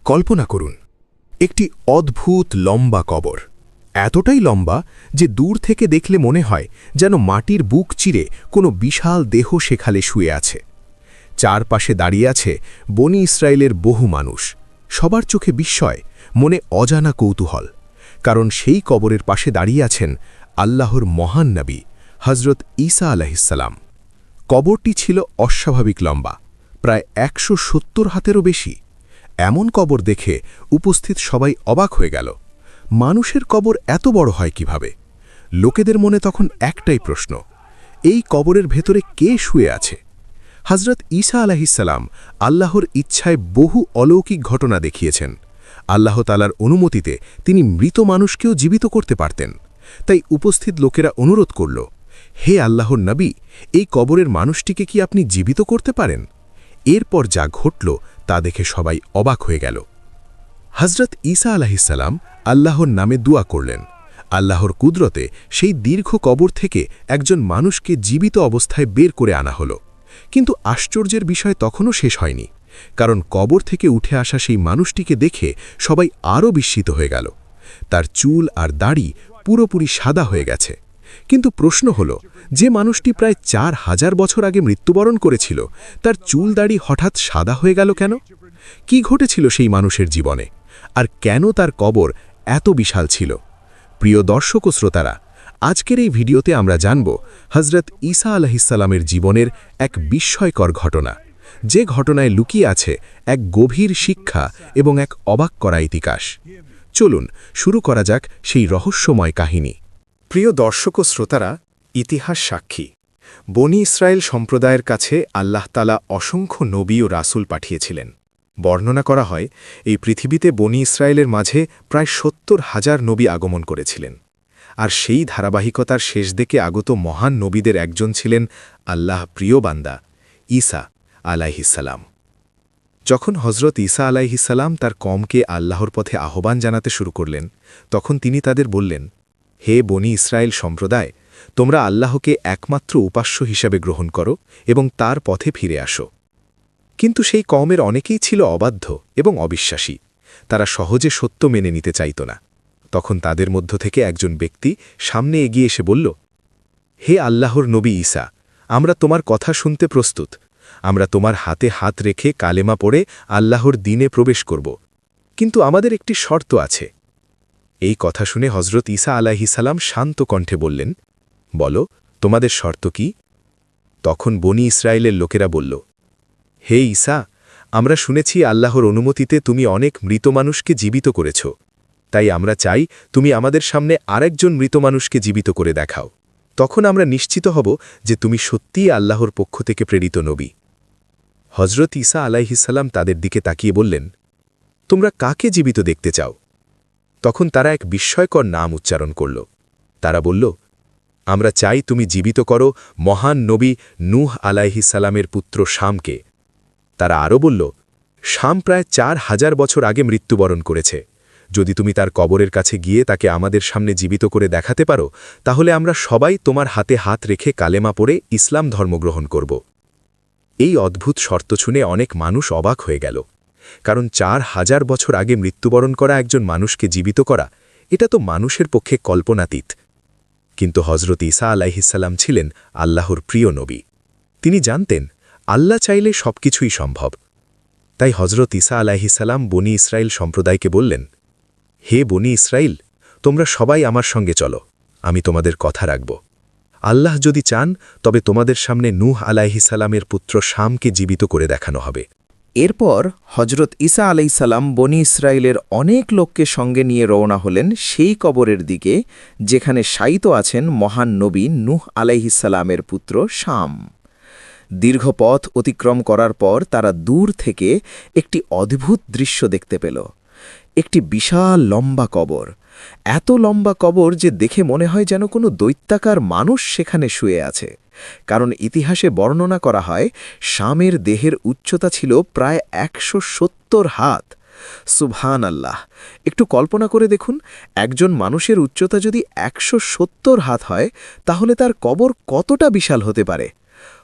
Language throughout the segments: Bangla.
কল্পনা করুন একটি অদ্ভুত লম্বা কবর, এতটাই লম্বা যে দূর থেকে দেখলে মনে হয় যেন মাটির বুক চিরে কোনো বিশাল দেহ সেখানে শুয়ে আছে। চারপাশে দাঁড়িয়ে আছে বনি ইসরায়েলের বহু মানুষ, সবার চোখে বিস্ময়, মনে অজানা কৌতূহল, কারণ সেই কবরের পাশে দাঁড়িয়ে আছেন আল্লাহর মহান নবী হজরত ঈসা আলাইহিসসালাম। কবরটি ছিল অস্বাভাবিক লম্বা, প্রায় ১৭০ হাতেরও বেশি। এমন কবর দেখে উপস্থিত সবাই অবাক হয়ে গেল। মানুষের কবর এত বড় হয় কিভাবে? লোকেদের মনে তখন একটাই প্রশ্ন, এই কবরের ভেতরে কে শুয়ে আছে? হজরত ঈসা আলাইহিসসালাম আল্লাহর ইচ্ছায় বহু অলৌকিক ঘটনা দেখিয়েছেন। আল্লাহ তাআলার অনুমতিতে তিনি মৃত মানুষকেও জীবিত করতে পারতেন। তাই উপস্থিত লোকেরা অনুরোধ করল, হে আল্লাহর নবী, এই কবরের মানুষটিকে কি আপনি জীবিত করতে পারেন? এরপর যা ঘটল তা দেখে সবাই অবাক হয়ে গেল। হজরত ঈসা আলাইহিসসালাম আল্লাহর নামে দোয়া করলেন। আল্লাহর কুদরতে সেই দীর্ঘ কবর থেকে একজন মানুষকে জীবিত অবস্থায় বের করে আনা হলো। কিন্তু আশ্চর্যের বিষয় তখনও শেষ হয়নি, কারণ কবর থেকে উঠে আসা সেই মানুষটিকে দেখে সবাই আরও বিস্মিত হয়ে গেল। তার চুল আর দাড়ি পুরোপুরি সাদা হয়ে গেছে। কিন্তু প্রশ্ন হল, যে মানুষটি প্রায় ৪,০০০ বছর আগে মৃত্যুবরণ করেছিল, তার চুল দাড়ি হঠাৎ সাদা হয়ে গেল কেন? কি ঘটেছিল সেই মানুষের জীবনে, আর কেন তার কবর এত বিশাল ছিল? প্রিয় দর্শক ও শ্রোতারা, আজকের এই ভিডিওতে আমরা জানব হজরত ঈসা আলাইহিসসালামের জীবনের এক বিস্ময়কর ঘটনা, যে ঘটনায় লুকিয়ে আছে এক গভীর শিক্ষা এবং এক অবাক করা ইতিহাস। চলুন শুরু করা যাক সেই রহস্যময় কাহিনী। প্রিয় দর্শক ও শ্রোতারা, ইতিহাস সাক্ষী, বনি ইসরায়েল সম্প্রদায়ের কাছে আল্লাহ তাআলা অসংখ্য নবী ও রাসূল পাঠিয়েছিলেন। বর্ণনা করা হয়, এই পৃথিবীতে বনি ইসরায়েলের মাঝে প্রায় ৭০,০০০ নবী আগমন করেছিলেন। আর সেই ধারাবাহিকতার শেষ দিকে আগত মহান নবীদের একজন ছিলেন আল্লাহ প্রিয় বান্দা ঈসা আলাইহিসসালাম। যখন হজরত ঈসা আলাইহিসসালাম তার কওমকে আল্লাহর পথে আহ্বান জানাতে শুরু করলেন, তখন তিনি তাদের বললেন, হে বনি ইসরায়েল সম্প্রদায়, তোমরা আল্লাহকে একমাত্র উপাস্য হিসাবে গ্রহণ করো এবং তার পথে ফিরে আসো। কিন্তু সেই কওমের অনেকেই ছিল অবাধ্য এবং অবিশ্বাসী। তারা সহজে সত্য মেনে নিতে চাইত না। তখন তাদের মধ্য থেকে একজন ব্যক্তি সামনে এগিয়ে এসে বলল, হে আল্লাহর নবী ঈসা, আমরা তোমার কথা শুনতে প্রস্তুত। আমরা তোমার হাতে হাত রেখে কালেমা পড়ে আল্লাহর দ্বীনে প্রবেশ করব, কিন্তু আমাদের একটি শর্ত আছে। এই কথা শুনে হজরত ঈসা আলাইহিসসালাম শান্ত কণ্ঠে বললেন, বলো, তোমাদের শর্ত কি? তখন বনি ইসরায়েলের লোকেরা বলল, হে ঈসা, আমরা শুনেছি আল্লাহর অনুমতিতে তুমি অনেক মৃত মানুষকে জীবিত করেছ। তাই আমরা চাই তুমি আমাদের সামনে আরেকজন মৃত মানুষকে জীবিত করে দেখাও। তখন আমরা নিশ্চিত হব যে তুমি সত্যিই আল্লাহর পক্ষ থেকে প্রেরিত নবী। হজরত ঈসা আলাইহিসসালাম তাদের দিকে তাকিয়ে বললেন, তোমরা কাকে জীবিত দেখতে চাও? তখন তারা এক বিস্ময়কর নাম উচ্চারণ করল। তারা বলল, আমরা চাই তুমি জীবিত করো মহান নবী নূহ আলাইহিসসালামের পুত্র শামকে। তারা আরও বলল, শাম প্রায় ৪,০০০ বছর আগে মৃত্যুবরণ করেছে। যদি তুমি তার কবরের কাছে গিয়ে তাকে আমাদের সামনে জীবিত করে দেখাতে পারো, তাহলে আমরা সবাই তোমার হাতে হাত রেখে কালেমা পড়ে ইসলাম ধর্মগ্রহণ করব। এই অদ্ভুত শর্ত শুনে অনেক মানুষ অবাক হয়ে গেল, কারণ ৪,০০০ বছর আগে মৃত্যুবরণ করা একজন মানুষকে জীবিত করা, এটা তো মানুষের পক্ষে কল্পনাতীত। কিন্তু হজরত ঈসা আলাইহিসসালাম ছিলেন আল্লাহর প্রিয় নবী। তিনি জানতেন আল্লাহ চাইলে সবকিছুই সম্ভব। তাই হজরত ঈসা আলাইহিসসালাম বনি ইসরায়েল সম্প্রদায়কে বললেন, হে বনি ইসরায়েল, তোমরা সবাই আমার সঙ্গে চলো, আমি তোমাদের কথা রাখব। আল্লাহ যদি চান তবে তোমাদের সামনে নূহ আলাইহিসসালামের পুত্র শামকে জীবিত করে দেখানো হবে। এরপর হজরত ঈসা আলাইহিসসালাম বনি ইসরায়েলের অনেক লোককে সঙ্গে নিয়ে রওনা হলেন সেই কবরের দিকে যেখানে শায়িত আছেন মহান নবী নূহ আলাইহিসসালামের পুত্র শাম। দীর্ঘ পথ অতিক্রম করার পর তারা দূর থেকে একটি অদ্ভুত দৃশ্য দেখতে পেল। একটি বিশাল লম্বা কবর, এত লম্বা কবর যে দেখে মনে হয় যেন কোনো দৈত্যাকার মানুষ সেখানে শুয়ে আছে। কারণ ইতিহাসে বর্ণনা করা হয় শামের দেহের উচ্চতা ছিল প্রায় ১৭০ হাত। সুবহানাল্লাহ! একটু কল্পনা করে দেখুন, একজন মানুষের উচ্চতা যদি ১৭০ হাত হয়, তাহলে তার কবর কতটা বিশাল হতে পারে।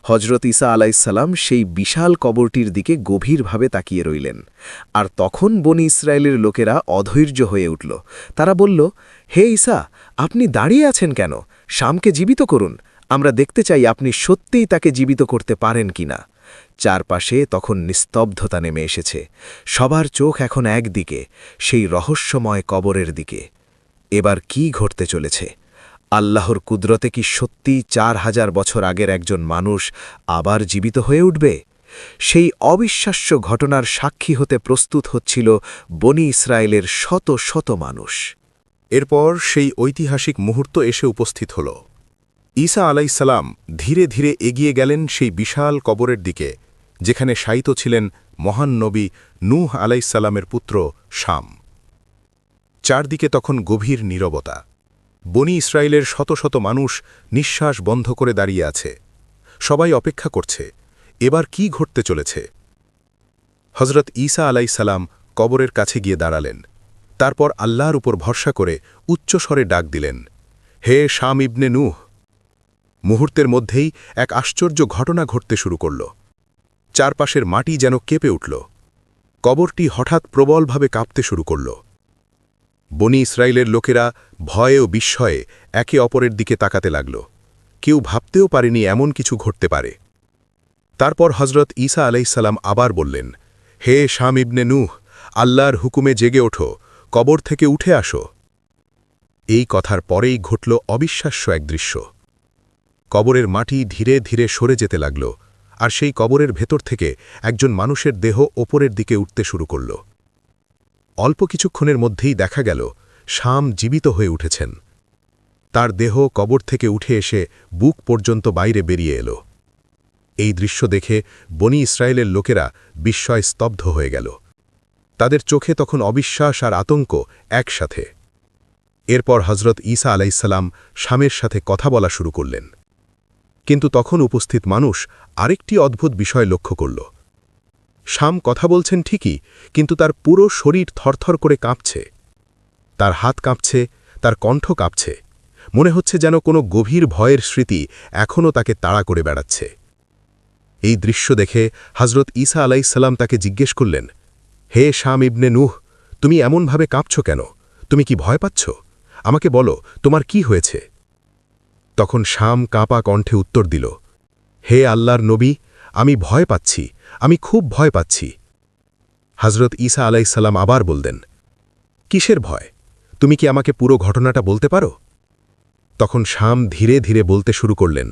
হজরত ঈসা আলাইসাল্লাম সেই বিশাল কবরটির দিকে গভীরভাবে তাকিয়ে রইলেন। আর তখন বনি ইসরায়েলের লোকেরা অধৈর্য হয়ে উঠল। তারা বলল, হে ঈসা, আপনি দাঁড়িয়ে আছেন কেন? শামকে জীবিত করুন, আমরা দেখতে চাই আপনি সত্যিই তাকে জীবিত করতে পারেন কিনা। চারপাশে তখন নিস্তব্ধতা নেমে এসেছে। সবার চোখ এখন একদিকে, সেই রহস্যময় কবরের দিকে। এবার কি ঘটতে চলেছে? আল্লাহর কুদরতে কি সত্যিই 4000 বছর আগের একজন মানুষ আবার জীবিত হয়ে উঠবে? সেই অবিশ্বাস্য ঘটনার সাক্ষী হতে প্রস্তুত হচ্ছিল বনি ইসরায়েলের শত শত মানুষ। এরপর সেই ঐতিহাসিক মুহূর্ত এসে উপস্থিত হল। ঈসা আলাইসাল্লাম ধীরে ধীরে এগিয়ে গেলেন সেই বিশাল কবরের দিকে, যেখানে শায়িত ছিলেন মহান নবী নূহ আলাইসাল্লামের পুত্র শাম। চারদিকে তখন গভীর নীরবতা। বনি ইসরায়েলের শত শত মানুষ নিঃশ্বাস বন্ধ করে দাঁড়িয়ে আছে। সবাই অপেক্ষা করছে, এবার কি ঘটতে চলেছে। হজরত ঈসা আলাইসাল্লাম কবরের কাছে গিয়ে দাঁড়ালেন। তারপর আল্লাহর উপর ভরসা করে উচ্চস্বরে ডাক দিলেন, হে শাম ইবনে নূহ। মুহূর্তের মধ্যেই এক আশ্চর্য ঘটনা ঘটতে শুরু করল। চারপাশের মাটি যেন কেঁপে উঠল। কবরটি হঠাৎ প্রবলভাবে কাঁপতে শুরু করল। বনি ইসরায়েলের লোকেরা ভয়ে ও বিস্ময়ে একে অপরের দিকে তাকাতে লাগল। কেউ ভাবতেও পারেনি এমন কিছু ঘটতে পারে। তারপর হজরত ঈসা আলাইসাল্লাম আবার বললেন, হে শাম ইবনে নূহ, আল্লাহর হুকুমে জেগে ওঠো, কবর থেকে উঠে আসো। এই কথার পরেই ঘটল অবিশ্বাস্য এক দৃশ্য। কবরের মাটি ধীরে ধীরে সরে যেতে লাগল, আর সেই কবরের ভেতর থেকে একজন মানুষের দেহ ওপরের দিকে উঠতে শুরু করল। অল্প কিছুক্ষণের মধ্যেই দেখা গেল শাম জীবিত হয়ে উঠেছেন। তার দেহ কবর থেকে উঠে এসে বুক পর্যন্ত বাইরে বেরিয়ে এল। এই দৃশ্য দেখে বনি ইসরায়েলের লোকেরা বিস্ময়ে স্তব্ধ হয়ে গেল। তাদের চোখে তখন অবিশ্বাস আর আতঙ্ক একসাথে। এরপর হজরত ঈসা আলাইসাল্লাম শামের সাথে কথা বলা শুরু করলেন। কিন্তু তখন উপস্থিত মানুষ আরেকটি অদ্ভুত বিষয় লক্ষ্য করল। শাম কথা বলছেন ঠিকই, কিন্তু তার পুরো শরীর থরথর করে কাঁপছে। তার হাত কাঁপছে, তার কণ্ঠ কাঁপছে। মনে হচ্ছে যেন কোনো গভীর ভয়ের স্মৃতি এখনও তাকে তাড়া করে বেড়াচ্ছে। এই দৃশ্য দেখে হজরত ঈসা আলাইসাল্লাম তাকে জিজ্ঞেস করলেন, হে শাম ইবনে নূহ, তুমি এমনভাবে কাঁপছ কেন? তুমি কি ভয় পাচ্ছ? আমাকে বলো, তোমার কি হয়েছে? তখন শাম কাঁপা কণ্ঠে উত্তর দিল, হে আল্লাহর নবী, আমি ভয় পাচ্ছি, আমি খুব ভয় পাচ্ছি। হজরত ঈসা আলাইসাল্লাম আবার বললেন, কিসের ভয়? তুমি কি আমাকে পুরো ঘটনাটা বলতে পারো? তখন শাম ধীরে ধীরে বলতে শুরু করলেন,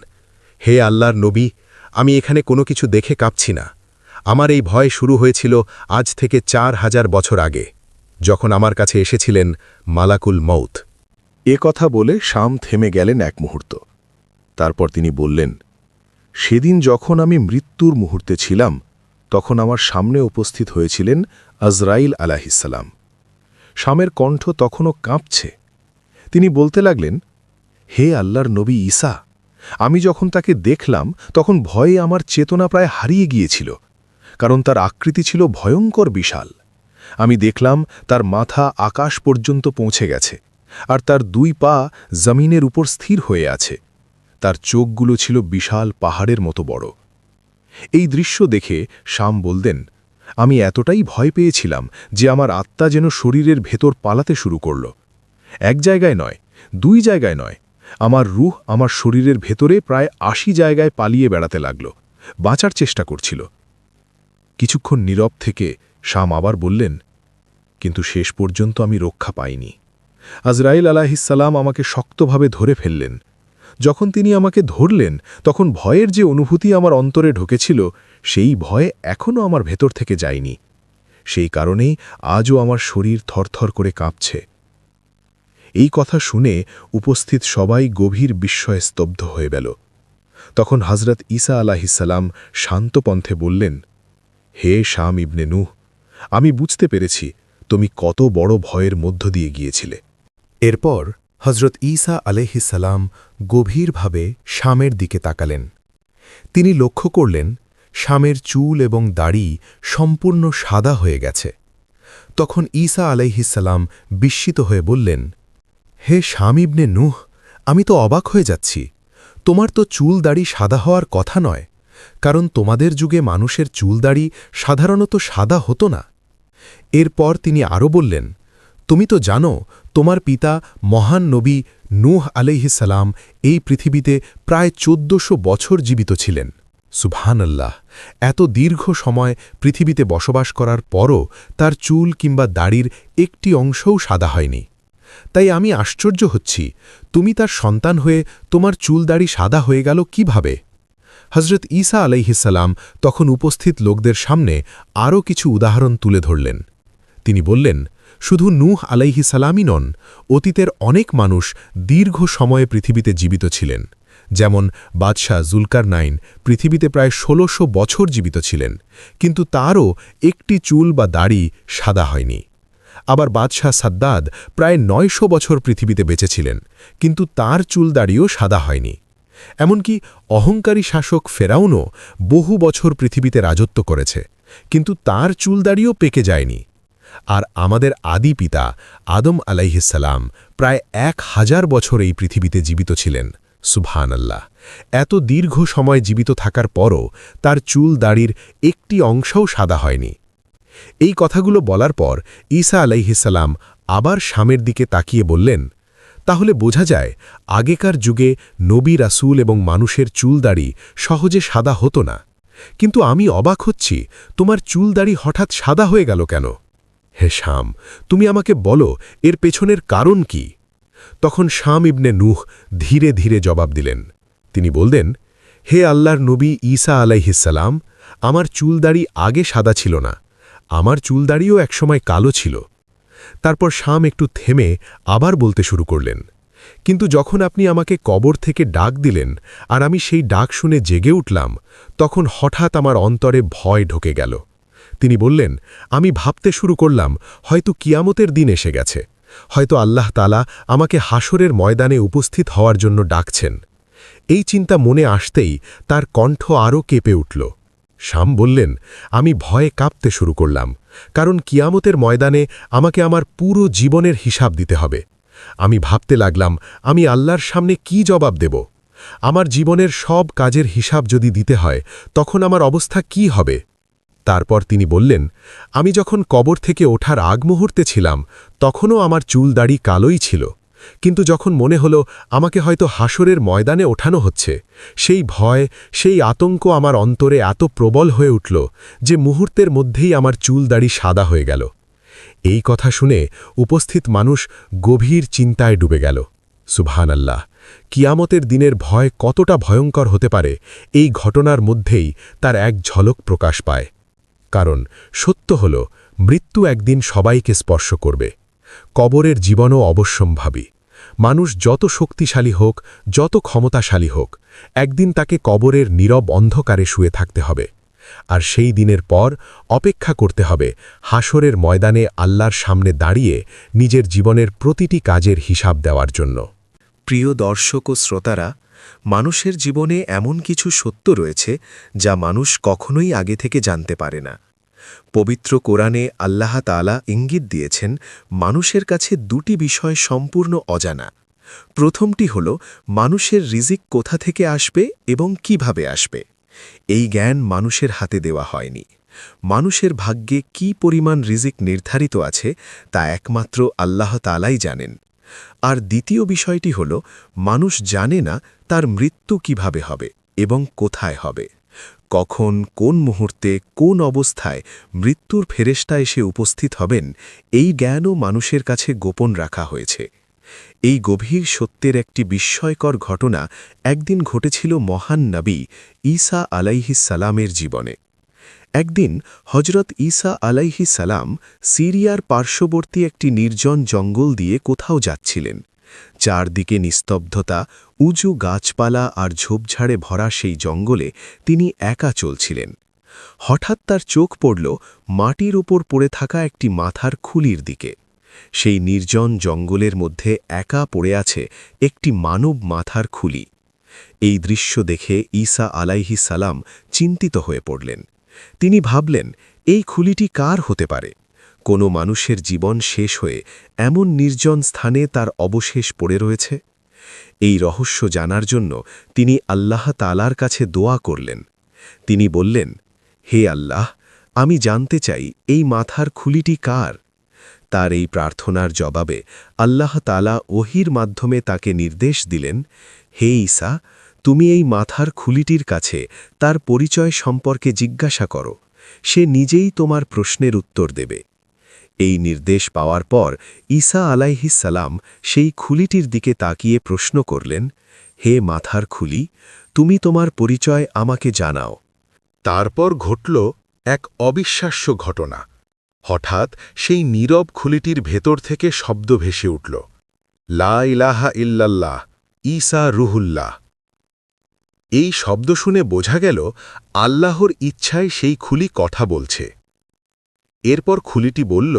হে আল্লাহর নবী, আমি এখানে কোনো কিছু দেখে কাঁপছি না। আমার এই ভয় শুরু হয়েছিল আজ থেকে 4000 বছর আগে, যখন আমার কাছে এসেছিলেন মালাকুল মউত। এ কথা বলে শাম থেমে গেলেন এক মুহূর্ত। তারপর তিনি বললেন, সেদিন যখন আমি মৃত্যুর মুহূর্তে ছিলাম, তখন আমার সামনে উপস্থিত হয়েছিলেন আজরাইল আলাইহিসসালাম। শামের কণ্ঠ তখনও কাঁপছে। তিনি বলতে লাগলেন, হে আল্লাহর নবী ঈসা, আমি যখন তাকে দেখলাম তখন ভয়ে আমার চেতনা প্রায় হারিয়ে গিয়েছিল, কারণ তার আকৃতি ছিল ভয়ঙ্কর বিশাল। আমি দেখলাম তার মাথা আকাশ পর্যন্ত পৌঁছে গেছে, আর তার 2 পা জমিনের উপর স্থির হয়ে আছে। তার চোখগুলো ছিল বিশাল পাহাড়ের মতো বড়। এই দৃশ্য দেখে শাম বললেন, আমি এতটাই ভয় পেয়েছিলাম যে আমার আত্মা যেন শরীরের ভেতর পালাতে শুরু করল। এক জায়গায় নয়, 2 জায়গায় নয়, আমার রূহ আমার শরীরের ভেতরে প্রায় 80 জায়গায় পালিয়ে বেড়াতে লাগল, বাঁচার চেষ্টা করছিল। কিছুক্ষণ নীরব থেকে শাম আবার বললেন, কিন্তু শেষ পর্যন্ত আমি রক্ষা পাইনি। আজরাইল আলাইহিসসালাম আমাকে শক্তভাবে ধরে ফেললেন। যখন তিনি আমাকে ধরলেন, তখন ভয়ের যে অনুভূতি আমার অন্তরে ঢুকেছিল, সেই ভয় এখনও আমার ভেতর থেকে যায়নি। সেই কারণেই আজও আমার শরীর থরথর করে কাঁপছে। এই কথা শুনে উপস্থিত সবাই গভীর বিস্ময়ে স্তব্ধ হয়ে গেল। তখন হজরত ঈসা আলাইহিসসালাম শান্ত কণ্ঠে বললেন, হে শাম ইবনে নূহ, আমি বুঝতে পেরেছি তুমি কত বড় ভয়ের মধ্য দিয়ে গিয়েছিলে। এরপর হজরত ঈসা আলাইহিসসালাম গভীরভাবে শামের দিকে তাকালেন। তিনি লক্ষ্য করলেন শামের চুল এবং দাড়ি সম্পূর্ণ সাদা হয়ে গেছে। তখন ঈসা আলাইহিসসালাম বিস্মিত হয়ে বললেন, হে শাম ইবনে নূহ, আমি তো অবাক হয়ে যাচ্ছি। তোমার তো চুল দাড়ি সাদা হওয়ার কথা নয়, কারণ তোমাদের যুগে মানুষের চুল দাড়ি সাধারণত সাদা হতো না। এরপর তিনি আরও বললেন, তুমি তো জানো তোমার পিতা মহান নবী নূহ আলাইহিস সালাম এই পৃথিবীতে প্রায় 1400 বছর জীবিত ছিলেন। সুবহানাল্লাহ, এত দীর্ঘ সময় পৃথিবীতে বসবাস করার পরও তার চুল কিংবা দাড়ির একটি অংশও সাদা হয়নি। তাই আমি আশ্চর্য হচ্ছি, তুমি তার সন্তান হয়ে তোমার চুল দাড়ি সাদা হয়ে গেল কিভাবে? হজরত ঈসা আলাইহিস সালাম তখন উপস্থিত লোকদের সামনে আরও কিছু উদাহরণ তুলে ধরলেন। তিনি বললেন, শুধু নূহ আলাইহিস সালামই নন, অতীতের অনেক মানুষ দীর্ঘ সময়ে পৃথিবীতে জীবিত ছিলেন। যেমন বাদশাহ জুলকারনাইন পৃথিবীতে প্রায় 1600 বছর জীবিত ছিলেন, কিন্তু তারও একটি চুল বা দাড়ি সাদা হয়নি। আবার বাদশাহ সাদ্দাদ প্রায় 900 বছর পৃথিবীতে বেঁচেছিলেন, কিন্তু তার চুল দাড়িও সাদা হয়নি। এমনকি অহংকারী শাসক ফেরাউনও বহু বছর পৃথিবীতে রাজত্ব করেছে, কিন্তু তার চুল দাড়িও পেকে যায়নি। আর আমাদের আদি পিতা আদম আলাইহিস সালাম প্রায় 1000 বছর এই পৃথিবীতে জীবিত ছিলেন। সুবহানাল্লাহ, এত দীর্ঘ সময় জীবিত থাকার পরও তার চুল দাড়ির একটি অংশও সাদা হয়নি। এই কথাগুলো বলার পর ঈসা আলাইহিস সালাম আবার শামের দিকে তাকিয়ে বললেন, তাহলে বোঝা যায় আগেকার যুগে নবী রাসূল এবং মানুষের চুল দাড়ি সহজে সাদা হতো না। কিন্তু আমি অবাক হচ্ছি, তোমার চুল দাড়ি হঠাৎ সাদা হয়ে গেল কেন? হে শাম, তুমি আমাকে বলো এর পেছনের কারণ কি? তখন শাম ইবনে নূহ ধীরে ধীরে জবাব দিলেন। তিনি বললেন, হে আল্লাহর নবী ঈসা আলাইহিস সালাম, আমার চুল দাড়ি আগে সাদা ছিল না, আমার চুল দাড়িও একসময় কালো ছিল। তারপর শাম একটু থেমে আবার বলতে শুরু করলেন, কিন্তু যখন আপনি আমাকে কবর থেকে ডাক দিলেন আর আমি সেই ডাক শুনে জেগে উঠলাম, তখন হঠাৎ আমার অন্তরে ভয় ঢুকে গেল। তিনি বললেন, আমি ভাবতে শুরু করলাম হয়তো কিয়ামতের দিন এসে গেছে, হয়তো আল্লাহ তাআলা আমাকে হাসরের ময়দানে উপস্থিত হওয়ার জন্য ডাকছেন। এই চিন্তা মনে আসতেই তার কণ্ঠ আরও কেঁপে উঠল। শাম বললেন, আমি ভয়ে কাঁপতে শুরু করলাম, কারণ কিয়ামতের ময়দানে আমাকে আমার পুরো জীবনের হিসাব দিতে হবে। আমি ভাবতে লাগলাম, আমি আল্লাহর সামনে কি জবাব দেব? আমার জীবনের সব কাজের হিসাব যদি দিতে হয়, তখন আমার অবস্থা কি হবে? তারপর তিনি বললেন, আমি যখন কবর থেকে ওঠার আগ মুহূর্তে ছিলাম, তখনও আমার চুল দাড়ি কালোই ছিল, কিন্তু যখন মনে হলো আমাকে হয়তো হাসরের ময়দানে ওঠানো হচ্ছে, সেই ভয়, সেই আতঙ্ক আমার অন্তরে এত প্রবল হয়ে উঠল যে মুহূর্তের মধ্যেই আমার চুল দাড়ি সাদা হয়ে গেল। এই কথা শুনে উপস্থিত মানুষ গভীর চিন্তায় ডুবে গেল। সুবহানাল্লাহ, কিয়ামতের দিনের ভয় কতটা ভয়ঙ্কর হতে পারে এই ঘটনার মধ্যেই তার এক ঝলক প্রকাশ পায়। কারণ সত্য হল, মৃত্যু একদিন সবাইকে স্পর্শ করবে। কবরের জীবনও অবশ্যম্ভাবী। মানুষ যত শক্তিশালী হোক, যত ক্ষমতাশালী হোক, একদিন তাকে কবরের নীরব অন্ধকারে শুয়ে থাকতে হবে। আর সেই দিনের পর অপেক্ষা করতে হবে হাসরের ময়দানে আল্লাহর সামনে দাঁড়িয়ে নিজের জীবনের প্রতিটি কাজের হিসাব দেওয়ার জন্য। প্রিয় দর্শক ও শ্রোতারা, মানুষের জীবনে এমন কিছু সত্য রয়েছে যা মানুষ কখনোই আগে থেকে জানতে পারে না। পবিত্র কোরআনে আল্লাহ তাআলা ইঙ্গিত দিয়েছেন মানুষের কাছে দুটি বিষয় সম্পূর্ণ অজানা। প্রথমটি হল মানুষের রিজিক কোথা থেকে আসবে এবং কিভাবে আসবে। এই জ্ঞান মানুষের হাতে দেওয়া হয়নি। মানুষের ভাগ্যে কি পরিমাণ রিজিক নির্ধারিত আছে তা একমাত্র আল্লাহ তাআলাই জানেন। আর দ্বিতীয় বিষয়টি হল মানুষ জানে না তার মৃত্যু কিভাবে হবে এবং কোথায় হবে, কখন, কোন মুহূর্তে, কোন অবস্থায় মৃত্যুর ফেরেশতা এসে উপস্থিত হবেন, এই জ্ঞানও মানুষের কাছে গোপন রাখা হয়েছে। এই গভীর সত্যের একটি বিস্ময়কর ঘটনা একদিন ঘটেছিল মহান নবী ঈসা আলাইহিস সালামের জীবনে। একদিন হজরত ঈসা আলাইহিস সালাম সিরিয়ার পার্শ্ববর্তী একটি নির্জন জঙ্গল দিয়ে কোথাও যাচ্ছিলেন। চারদিকে নিস্তব্ধতা, উঁচু গাছপালা আর ঝোপঝাড়ে ভরা সেই জঙ্গলে তিনি একা চলছিলেন। হঠাৎ তার চোখ পড়ল মাটির উপর পড়ে থাকা একটি মাথার খুলির দিকে। সেই নির্জন জঙ্গলের মধ্যে একা পড়ে আছে একটি মানব মাথার খুলি। এই দৃশ্য দেখে ঈসা আলাইহিস সালাম চিন্তিত হয়ে পড়লেন। তিনি ভাবলেন, এই খুলিটি কার হতে পারে? কোনো মানুষের জীবন শেষ হয়ে এমন নির্জন স্থানে তার অবশেষ পড়ে রয়েছে। এই রহস্য জানার জন্য তিনি আল্লাহ তাআলার কাছে দোয়া করলেন। তিনি বললেন, হে আল্লাহ, আমি জানতে চাই এই মাথার খুলিটি কার। তার এই প্রার্থনার জবাবে আল্লাহ তাআলা ওহীর মাধ্যমে তাকে নির্দেশ দিলেন, হে ঈসা, তুমি এই মাথার খুলিটির কাছে তার পরিচয় সম্পর্কে জিজ্ঞাসা করো, সে নিজেই তোমার প্রশ্নের উত্তর দেবে। এই নির্দেশ পাওয়ার পর ঈসা আলাইহিস সালাম সেই খুলিটির দিকে তাকিয়ে প্রশ্ন করলেন, হে মাথার খুলি, তুমি তোমার পরিচয় আমাকে জানাও। তারপর ঘটল এক অবিশ্বাস্য ঘটনা। হঠাৎ সেই নীরব খুলিটির ভেতর থেকে শব্দ ভেসে উঠল, লা ইলাহা ইল্লাল্লাহ, ঈসা রুহুল্লাহ। এই শব্দ শুনে বোঝা গেল আল্লাহর ইচ্ছায় সেই খুলি কথা বলছে। এরপর খুলিটি বলল,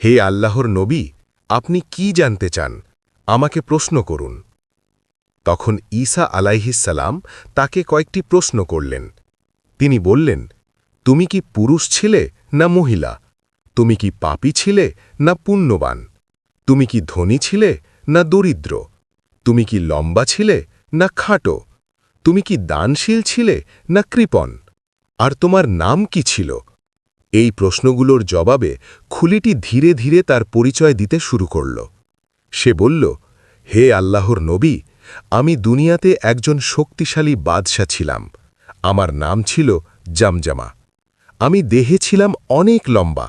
হে আল্লাহর নবী, আপনি কি জানতে চান, আমাকে প্রশ্ন করুন। তখন ঈসা আলাইহিস সালাম তাকে কয়েকটি প্রশ্ন করলেন। তিনি বললেন, তুমি কি পুরুষ ছিলে না মহিলা? তুমি কি পাপী ছিলে না পুণ্যবান? তুমি কি ধনী ছিলে না দরিদ্র? তুমি কি লম্বা ছিলে না খাটো? তুমি কি দানশীল ছিলে না কৃপণ? আর তোমার নাম কি ছিল? এই প্রশ্নগুলোর জবাবে খুলিটি ধীরে ধীরে তার পরিচয় দিতে শুরু করল। সে বলল, হে আল্লাহর নবী, আমি দুনিয়াতে একজন শক্তিশালী বাদশা ছিলাম। আমার নাম ছিল জামজামা। আমি দেহে ছিলাম অনেক লম্বা,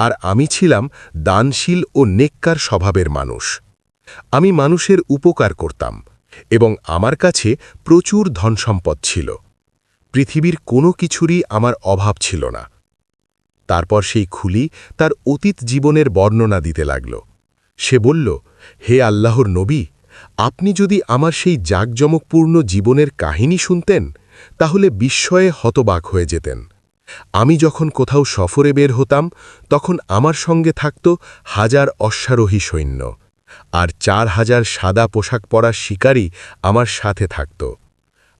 আর আমি ছিলাম দানশীল ও নেককার স্বভাবের মানুষ। আমি মানুষের উপকার করতাম, এবং আমার কাছে প্রচুর ধনসম্পদ ছিল। পৃথিবীর কোনো কিছুরই আমার অভাব ছিল না। তারপর সেই খুলি তার অতীত জীবনের বর্ণনা দিতে লাগল। সে বলল, হে আল্লাহর নবী, আপনি যদি আমার সেই জাঁকজমকপূর্ণ জীবনের কাহিনী শুনতেন, তাহলে বিস্ময়ে হতবাক হয়ে যেতেন। আমি যখন কোথাও সফরে বের হতাম, তখন আমার সঙ্গে থাকত 1000 অশ্বারোহী সৈন্য, আর 4000 সাদা পোশাক পরা শিকারী আমার সাথে থাকত।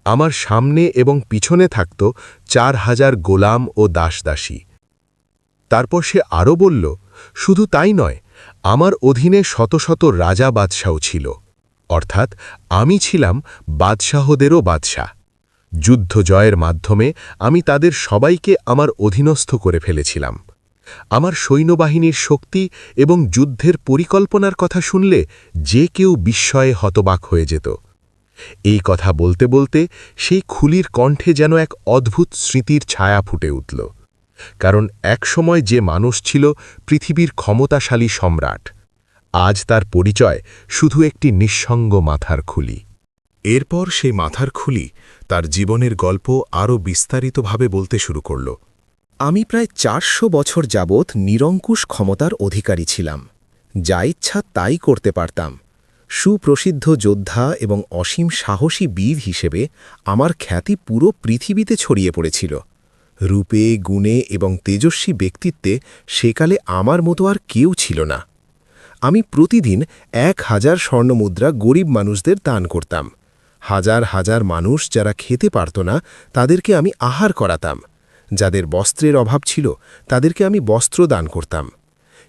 আমার সামনে এবং পিছনে থাকত 4000 গোলাম ও দাসদাসী। তারপর সে আরও বলল, শুধু তাই নয়, আমার অধীনে শত শত রাজা বাদশাও ছিল, অর্থাৎ আমি ছিলাম বাদশাহদেরও বাদশাহ। যুদ্ধ জয়ের মাধ্যমে আমি তাদের সবাইকে আমার অধীনস্থ করে ফেলেছিলাম। আমার সৈন্যবাহিনীর শক্তি এবং যুদ্ধের পরিকল্পনার কথা শুনলে যে কেউ বিস্ময়ে হতবাক হয়ে যেত। এই কথা বলতে বলতে সেই খুলির কণ্ঠে যেন এক অদ্ভুত স্মৃতির ছায়া ফুটে উঠল। কারণ একসময় যে মানুষ ছিল পৃথিবীর ক্ষমতাশালী সম্রাট, আজ তার পরিচয় শুধু একটি নিঃসঙ্গ মাথার খুলি। এরপর সেই মাথার খুলি তার জীবনের গল্প আরও বিস্তারিতভাবে বলতে শুরু করল। আমি প্রায় 400 বছর যাবৎ নিরঙ্কুশ ক্ষমতার অধিকারী ছিলাম। যা ইচ্ছা তাই করতে পারতাম। সুপ্রসিদ্ধ যোদ্ধা এবং অসীম সাহসী বীর হিসেবে আমার খ্যাতি পুরো পৃথিবীতে ছড়িয়ে পড়েছিল। রূপে, গুণে এবং তেজস্বী ব্যক্তিত্বে সেকালে আমার মতো আর কেউ ছিল না। আমি প্রতিদিন 1000 স্বর্ণমুদ্রা গরিব মানুষদের দান করতাম। হাজার হাজার মানুষ যারা খেতে পারত না, তাদেরকে আমি আহার করাতাম। যাদের বস্ত্রের অভাব ছিল, তাদেরকে আমি বস্ত্র দান করতাম।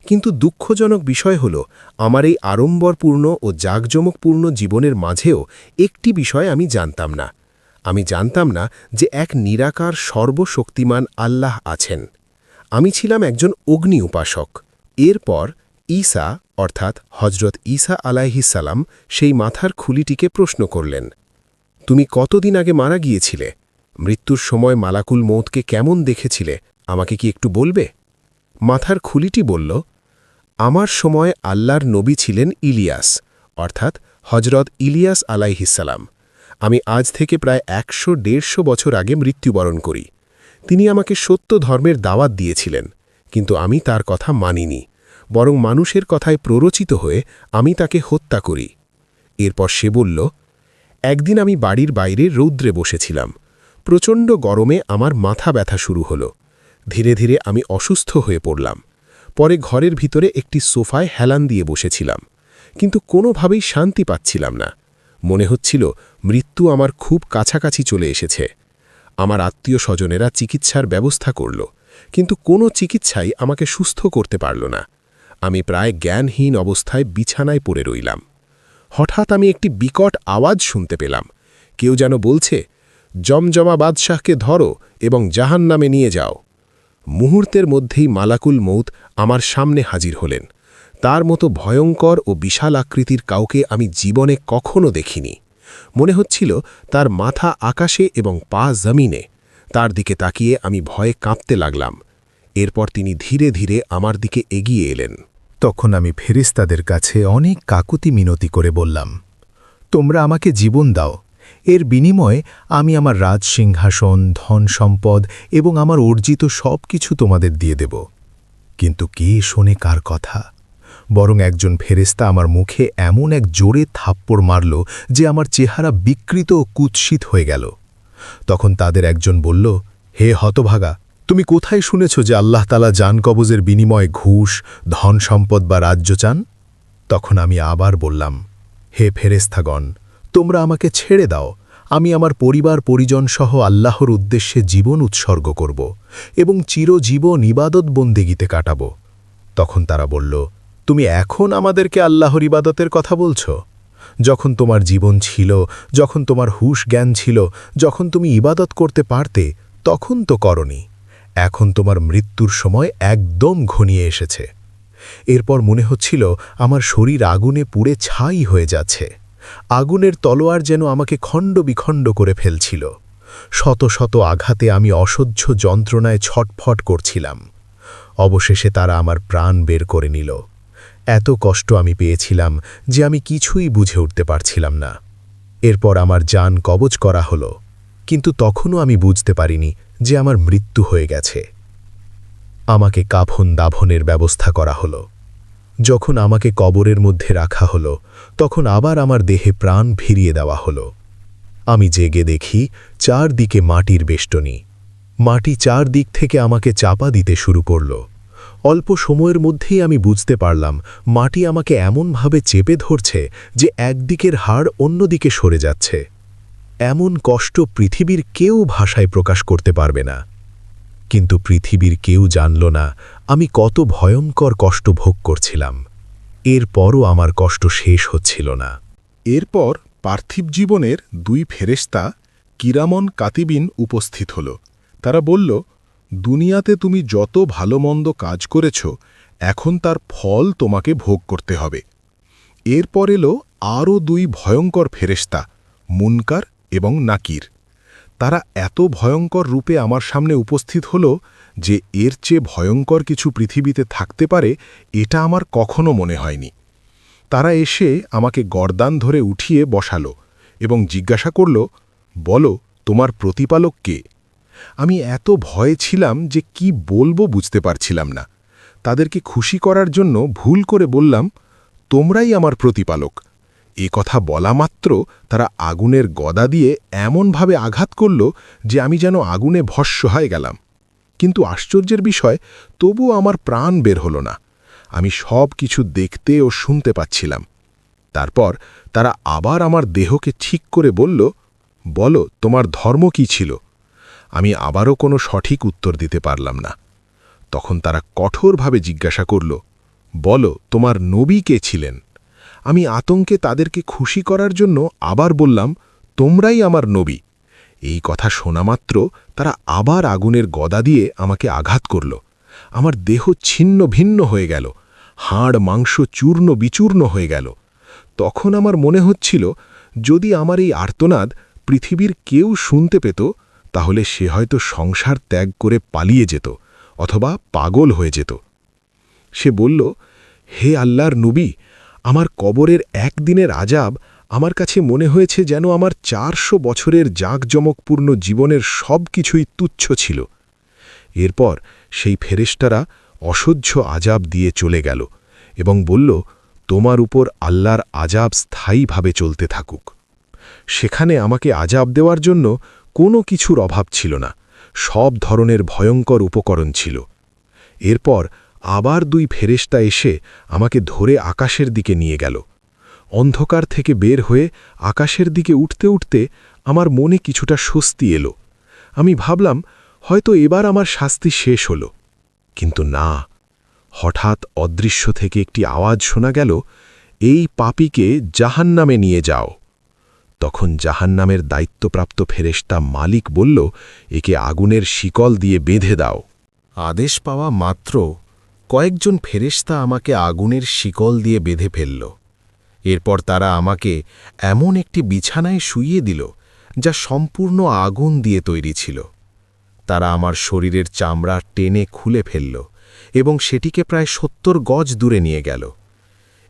কিন্তু দুঃখজনক বিষয় হল, আমার এই আড়ম্বরপূর্ণ ও জাঁকজমকপূর্ণ জীবনের মাঝেও একটি বিষয় আমি জানতাম না। আমি জানতাম না যে এক নিরাকার সর্বশক্তিমান আল্লাহ আছেন। আমি ছিলাম একজন অগ্নি উপাসক। এরপর ঈসা অর্থাৎ হজরত ঈসা আলাইহিস সালাম সেই মাথার খুলিটিকে প্রশ্ন করলেন, তুমি কতদিন আগে মারা গিয়েছিলে? মৃত্যুর সময় মালাকুল মৌতকে কেমন দেখেছিলে, আমাকে কি একটু বলবে? মাথার খুলিটি বলল, আমার সময় আল্লাহর নবী ছিলেন ইলিয়াস অর্থাৎ হজরত ইলিয়াস আলাইহিস সালাম। আমি আজ থেকে প্রায় 100-150 বছর আগে মৃত্যুবরণ করি। তিনি আমাকে সত্য ধর্মের দাওয়াত দিয়েছিলেন, কিন্তু আমি তার কথা মানিনি, বরং মানুষের কথায় প্ররোচিত হয়ে আমি তাকে হত্যা করি। এরপর সে বলল, একদিন আমি বাড়ির বাইরে রৌদ্রে বসেছিলাম। প্রচণ্ড গরমে আমার মাথা ব্যথা শুরু হলো। ধীরে ধীরে আমি অসুস্থ হয়ে পড়লাম। পরে ঘরের ভিতরে একটি সোফায় হেলান দিয়ে বসেছিলাম, কিন্তু কোনোভাবেই শান্তি পাচ্ছিলাম না। মনে হচ্ছিল মৃত্যু আমার খুব কাছাকাছি চলে এসেছে। আমার আত্মীয় স্বজনেরা চিকিৎসার ব্যবস্থা করল, কিন্তু কোনো চিকিৎসাই আমাকে সুস্থ করতে পারল না। আমি প্রায় জ্ঞানহীন অবস্থায় বিছানায় পড়ে রইলাম। হঠাৎ আমি একটি বিকট আওয়াজ শুনতে পেলাম। কেউ যেন বলছে, জমজমা বাদশাহকে ধরো এবং জাহান্নামে নিয়ে যাও। মুহূর্তের মধ্যেই মালাকুল মৌত আমার সামনে হাজির হলেন। তার মতো ভয়ঙ্কর ও বিশাল আকৃতির কাউকে আমি জীবনে কখনো দেখিনি। মনে হচ্ছিল তার মাথা আকাশে এবং পা জমিনে। তার দিকে তাকিয়ে আমি ভয়ে কাঁপতে লাগলাম। এরপর তিনি ধীরে ধীরে আমার দিকে এগিয়ে এলেন। তখন আমি ফেরেশতাদের কাছে অনেক কাকুতি মিনতি করে বললাম, তোমরা আমাকে জীবন দাও, এর বিনিময়ে আমি আমার রাজসিংহাসন, ধন সম্পদ এবং আমার অর্জিত সব কিছু তোমাদের দিয়ে দেব। কিন্তু কে শোনে কার কথা? বরং একজন ফেরেশতা আমার মুখে এমন এক জোরে থাপ্পড় মারল যে আমার চেহারা বিকৃত ও কুৎসিত হয়ে গেল। তখন তাদের একজন বলল, হে হতভাগা, তুমি কোথায় শুনেছ যে আল্লাহ তাআলা জান কবজের বিনিময়ে ঘুষ, ধন সম্পদ বা রাজ্য চান? তখন আমি আবার বললাম, হে ফেরেশতাগণ, তোমরা আমাকে ছেড়ে দাও, আমি আমার পরিবার পরিজন সহ আল্লাহর উদ্দেশ্যে জীবন উৎসর্গ করব এবং চিরজীবন ইবাদত বন্দেগীতে কাটাব। তখন তারা বলল, তুমি এখন আমাদেরকে আল্লাহর ইবাদতের কথা বলছ? যখন তোমার জীবন ছিল, যখন তোমার হুশ জ্ঞান ছিল, যখন তুমি ইবাদত করতে পারতে, তখন তো করনি। এখন তোমার মৃত্যুর সময় একদম ঘনিয়ে এসেছে। এরপর মনে হচ্ছিল আমার শরীর আগুনে পুড়ে ছাই হয়ে যাচ্ছে। আগুনের তলোয়ার যেন আমাকে খণ্ড বিখণ্ড করে ফেলছিল। শত শত আঘাতে আমি অসহ্য যন্ত্রণায় ছটফট করছিলাম। অবশেষে তারা আমার প্রাণ বের করে নিল। এত কষ্ট আমি পেয়েছিলাম যে আমি কিছুই বুঝে উঠতে পারছিলাম না। এরপর আমার জান কবজ করা হলো, কিন্তু তখনও আমি বুঝতে পারিনি যে আমার মৃত্যু হয়ে গেছে। আমাকে কাফন দাফনের ব্যবস্থা করা হলো। যখন আমাকে কবরের মধ্যে রাখা হলো, তখন আবার আমার দেহে প্রাণ ফিরিয়ে দেওয়া হলো। আমি জেগে দেখি চারদিকে মাটির বেষ্টনী। মাটি চারদিক থেকে আমাকে চাপা দিতে শুরু করল। অল্প সময়ের মধ্যেই আমি বুঝতে পারলাম মাটি আমাকে এমনভাবে চেপে ধরছে যে একদিকের হাড় অন্যদিকে সরে যাচ্ছে। এমন কষ্ট পৃথিবীর কেউ ভাষায় প্রকাশ করতে পারবে না। কিন্তু পৃথিবীর কেউ জানল না আমি কত ভয়ঙ্কর কষ্ট ভোগ করছিলাম। এরপরও আমার কষ্ট শেষ হচ্ছিল না। এরপর পার্থিব জীবনের দুই ফেরেশতা কিরামন কাতিবিন উপস্থিত হল। তারা বলল, দুনিয়াতে তুমি যত ভালো মন্দ কাজ করেছ, এখন তার ফল তোমাকে ভোগ করতে হবে। এরপর এলো আরও দুই ভয়ঙ্কর ফেরেশতা, মুনকার এবং নাকির। তারা এত ভয়ঙ্কর রূপে আমার সামনে উপস্থিত হল যে এর চেয়ে ভয়ঙ্কর কিছু পৃথিবীতে থাকতে পারে এটা আমার কখনো মনে হয়নি। তারা এসে আমাকে গর্দান ধরে উঠিয়ে বসালো এবং জিজ্ঞাসা করল, বলো তোমার প্রতিপালক কে? আমি এত ভয়ে ছিলাম যে কি বলবো বুঝতে পারছিলাম না। তাদেরকে খুশি করার জন্য ভুল করে বললাম, তোমরাই আমার প্রতিপালক। এ কথা বলা মাত্র তারা আগুনের গদা দিয়ে এমনভাবে আঘাত করল যে আমি যেন আগুনে ভস্ম হয়ে গেলাম। কিন্তু আশ্চর্যের বিষয়, তবুও আমার প্রাণ বের হল না। আমি সব কিছু দেখতে ও শুনতে পাচ্ছিলাম। তারপর তারা আবার আমার দেহকে ঠিক করে বলল, বলো তোমার ধর্ম কি ছিল? আমি আবারও কোনো সঠিক উত্তর দিতে পারলাম না। তখন তারা কঠোরভাবে জিজ্ঞাসা করল, বলো তোমার নবী কে ছিলেন? আমি আতঙ্কে তাদেরকে খুশি করার জন্য আবার বললাম, তোমরাই আমার নবী। এই কথা শোনামাত্র তারা আবার আগুনের গদা দিয়ে আমাকে আঘাত করল। আমার দেহ ছিন্ন ভিন্ন হয়ে গেল, হাড় মাংস চূর্ণ বিচূর্ণ হয়ে গেল। তখন আমার মনে হচ্ছিল, যদি আমার এই আর্তনাদ পৃথিবীর কেউ শুনতে পেত, তাহলে সে হয়তো সংসার ত্যাগ করে পালিয়ে যেত অথবা পাগল হয়ে যেত। সে বলল, হে আল্লাহর নবী, আমার কবরের একদিনের আজাব আমার কাছে মনে হয়েছে যেন আমার 400 বছরের জাঁকজমকপূর্ণ জীবনের সব কিছুই তুচ্ছ ছিল। এরপর সেই ফেরেশতারা অসহ্য আজাব দিয়ে চলে গেল এবং বলল, তোমার উপর আল্লাহর আজাব স্থায়ীভাবে চলতে থাকুক। সেখানে আমাকে আজাব দেওয়ার জন্য কোনো কিছুর অভাব ছিল না, সব ধরনের ভয়ঙ্কর উপকরণ ছিল। এরপর আবার দুই ফেরেশতা এসে আমাকে ধরে আকাশের দিকে নিয়ে গেল। অন্ধকার থেকে বের হয়ে আকাশের দিকে উঠতে উঠতে আমার মনে কিছুটা স্বস্তি এলো। আমি ভাবলাম, হয়তো এবার আমার শাস্তি শেষ হল। কিন্তু না, হঠাৎ অদৃশ্য থেকে একটি আওয়াজ শোনা গেল, এই পাপীকে জাহান্নামে নিয়ে যাও। তখন জাহান্নামের দায়িত্বপ্রাপ্ত ফেরেশতা মালিক বলল, একে আগুনের শিকল দিয়ে বেঁধে দাও। আদেশ পাওয়া মাত্র কয়েকজন ফেরেশতা আমাকে আগুনের শিকল দিয়ে বেঁধে ফেলল। এরপর তারা আমাকে এমন একটি বিছানায় শুইয়ে দিল যা সম্পূর্ণ আগুন দিয়ে তৈরি ছিল। তারা আমার শরীরের চামড়া টেনে খুলে ফেলল এবং সেটিকে প্রায় ৭০ গজ দূরে নিয়ে গেল।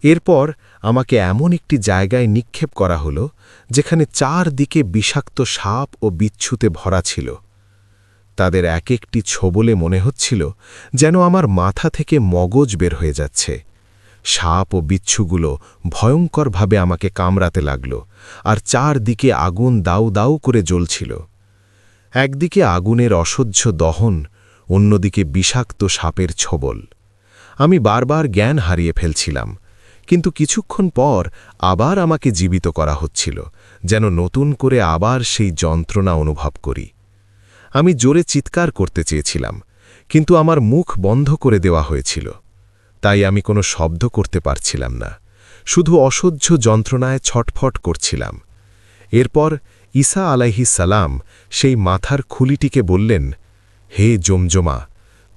এরপর আমাকে এমন একটি জায়গায় নিক্ষেপ করা হলো যেখানে চারদিকে বিষাক্ত সাপ ও বিচ্ছুতে ভরা ছিল। তাদের এক একটি ছোবলে মনে হচ্ছিল যেন আমার মাথা থেকে মগজ বের হয়ে যাচ্ছে। সাপ ও বিচ্ছুগুলো ভয়ঙ্করভাবে আমাকে কামড়াতে লাগল, আর চারদিকে আগুন দাউ দাউ করে জ্বলছিল। একদিকে আগুনের অসহ্য দহন, অন্যদিকে বিষাক্ত সাপের ছোবল। আমি বারবার জ্ঞান হারিয়ে ফেলছিলাম, কিন্তু কিছুক্ষণ পর আবার আমাকে জীবিত করা হচ্ছিল, যেন নতুন করে আবার সেই যন্ত্রণা অনুভব করি। আমি জোরে চিৎকার করতে চেয়েছিলাম, কিন্তু আমার মুখ বন্ধ করে দেওয়া হয়েছিল, তাই আমি কোনো শব্দ করতে পারছিলাম না, শুধু অসহ্য যন্ত্রণায় ছটফট করছিলাম। এরপর ঈসা আলাইহিস সালাম সেই মাথার খুলিটিকে বললেন, হে জমজমা,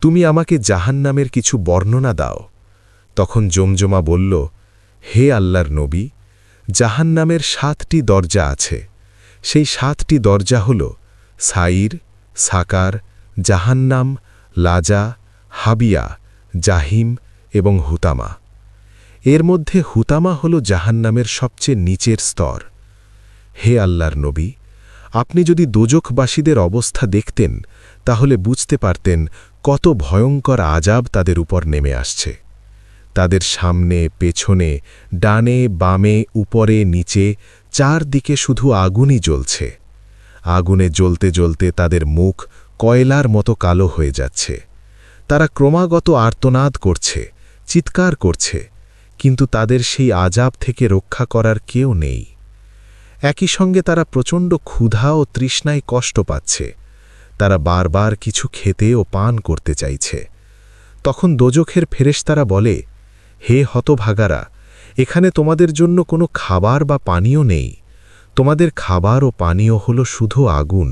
তুমি আমাকে জাহান্নামের কিছু বর্ণনা দাও। তখন জমজমা বলল, হে আল্লাহর নবী, জাহান্নামের ৭টি দরজা আছে। সেই ৭টি দরজা হল সাইর, সাকার, জাহান্নাম, লাজা, হাবিয়া, জাহিম এবং হুতামা। এর মধ্যে হুতামা হল জাহান্নামের সবচেয়ে নিচের স্তর। হে আল্লাহর নবী, আপনি যদি দোজখবাসীদের অবস্থা দেখতেন তাহলে বুঝতে পারতেন কত ভয়ঙ্কর আযাব তাদের উপর নেমে আসছে। তাদের সামনে, পেছনে, ডানে, বামে, উপরে, নিচে, চারদিকে শুধু আগুনই জ্বলছে। আগুনে জ্বলতে জ্বলতে তাদের মুখ কয়লার মতো কালো হয়ে যাচ্ছে। তারা ক্রমাগত আর্তনাদ করছে, চিৎকার করছে, কিন্তু তাদের সেই আযাব থেকে রক্ষা করার কেউ নেই। একই সঙ্গে তারা প্রচণ্ড ক্ষুধা ও তৃষ্ণায় কষ্ট পাচ্ছে। তারা বারবার কিছু খেতে ও পান করতে চাইছে। তখন দোজখের ফেরেশতারা বলে, হে হতভাগারা, এখানে তোমাদের জন্য কোনো খাবার বা পানীয় নেই। তোমাদের খাবার ও পানীয় হল শুধু আগুন,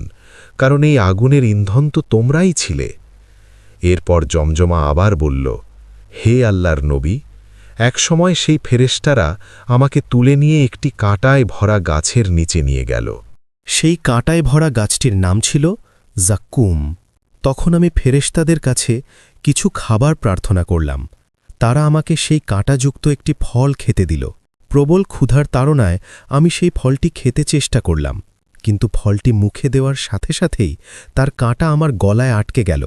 কারণ এই আগুনের ইন্ধন তো তোমরাই ছিলে। এরপর জমজমা আবার বলল, হে আল্লাহর নবী, একসময় সেই ফেরেশতারা আমাকে তুলে নিয়ে একটি কাঁটায় ভরা গাছের নিচে নিয়ে গেল। সেই কাঁটায় ভরা গাছটির নাম ছিল জাক্কুম। তখন আমি ফেরেশতাদের কাছে কিছু খাবার প্রার্থনা করলাম। তারা আমাকে সেই কাঁটাযুক্ত একটি ফল খেতে দিল। প্রবল ক্ষুধার তাড়নায় আমি সেই ফলটি খেতে চেষ্টা করলাম, কিন্তু ফলটি মুখে দেওয়ার সাথে সাথেই তার কাঁটা আমার গলায় আটকে গেল।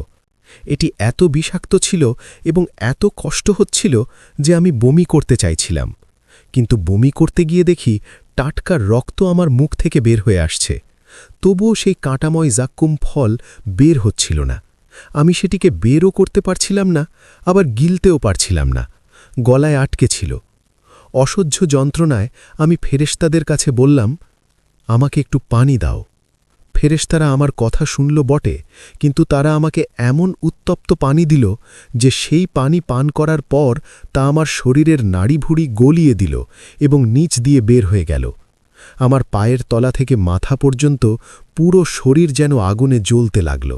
এটি এত বিষাক্ত ছিল এবং এত কষ্ট হচ্ছিল যে আমি বমি করতে চাইছিলাম, কিন্তু বমি করতে গিয়ে দেখি টাটকা রক্ত আমার মুখ থেকে বের হয়ে আসছে। তবুও সেই কাঁটাময় জাক্কুম ফল বের হচ্ছিল না। আমি সেটিকে বেরও করতে পারছিলাম না, আবার গিলতেও পারছিলাম না, গলায় আটকে ছিল। অসহ্য যন্ত্রণায় আমি ফেরেশতাদের কাছে বললাম, আমাকে একটু পানি দাও। ফেরেশতারা আমার কথা শুনল বটে, কিন্তু তারা আমাকে এমন উত্তপ্ত পানি দিল যে সেই পানি পান করার পর তা আমার শরীরের নাড়িভুড়ি গলিয়ে দিল এবং নিচ দিয়ে বের হয়ে গেল। আমার পায়ের তলা থেকে মাথা পর্যন্ত পুরো শরীর যেন আগুনে জ্বলতে লাগল।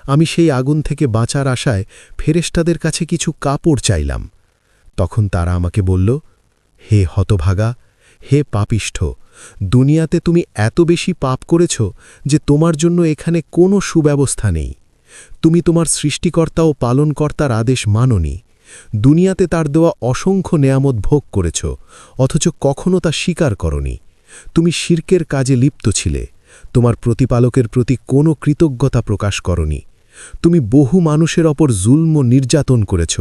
আমি সেই আগুন থেকে বাঁচার আশায় ফেরেশতাদের কাছে কিছু কাপড় চাইলাম। তখন তারা আমাকে বলল, হে হতভাগা, হে পাপিষ্ঠ, দুনিয়াতে তুমি এত বেশি পাপ করেছ যে তোমার জন্য এখানে কোনো সুব্যবস্থা নেই। তুমি তোমার সৃষ্টিকর্তা ও পালনকর্তার আদেশ মানোনি। দুনিয়াতে তার দেওয়া অসংখ্য নেয়ামত ভোগ করেছ, অথচ কখনো তা স্বীকার করনি। তুমি শিরকের কাজে লিপ্ত ছিলে। তোমার প্রতিপালকের প্রতি কোনো কৃতজ্ঞতা প্রকাশ করনি। তুমি বহু মানুষের ওপর জুলম ও নির্যাতন করেছ,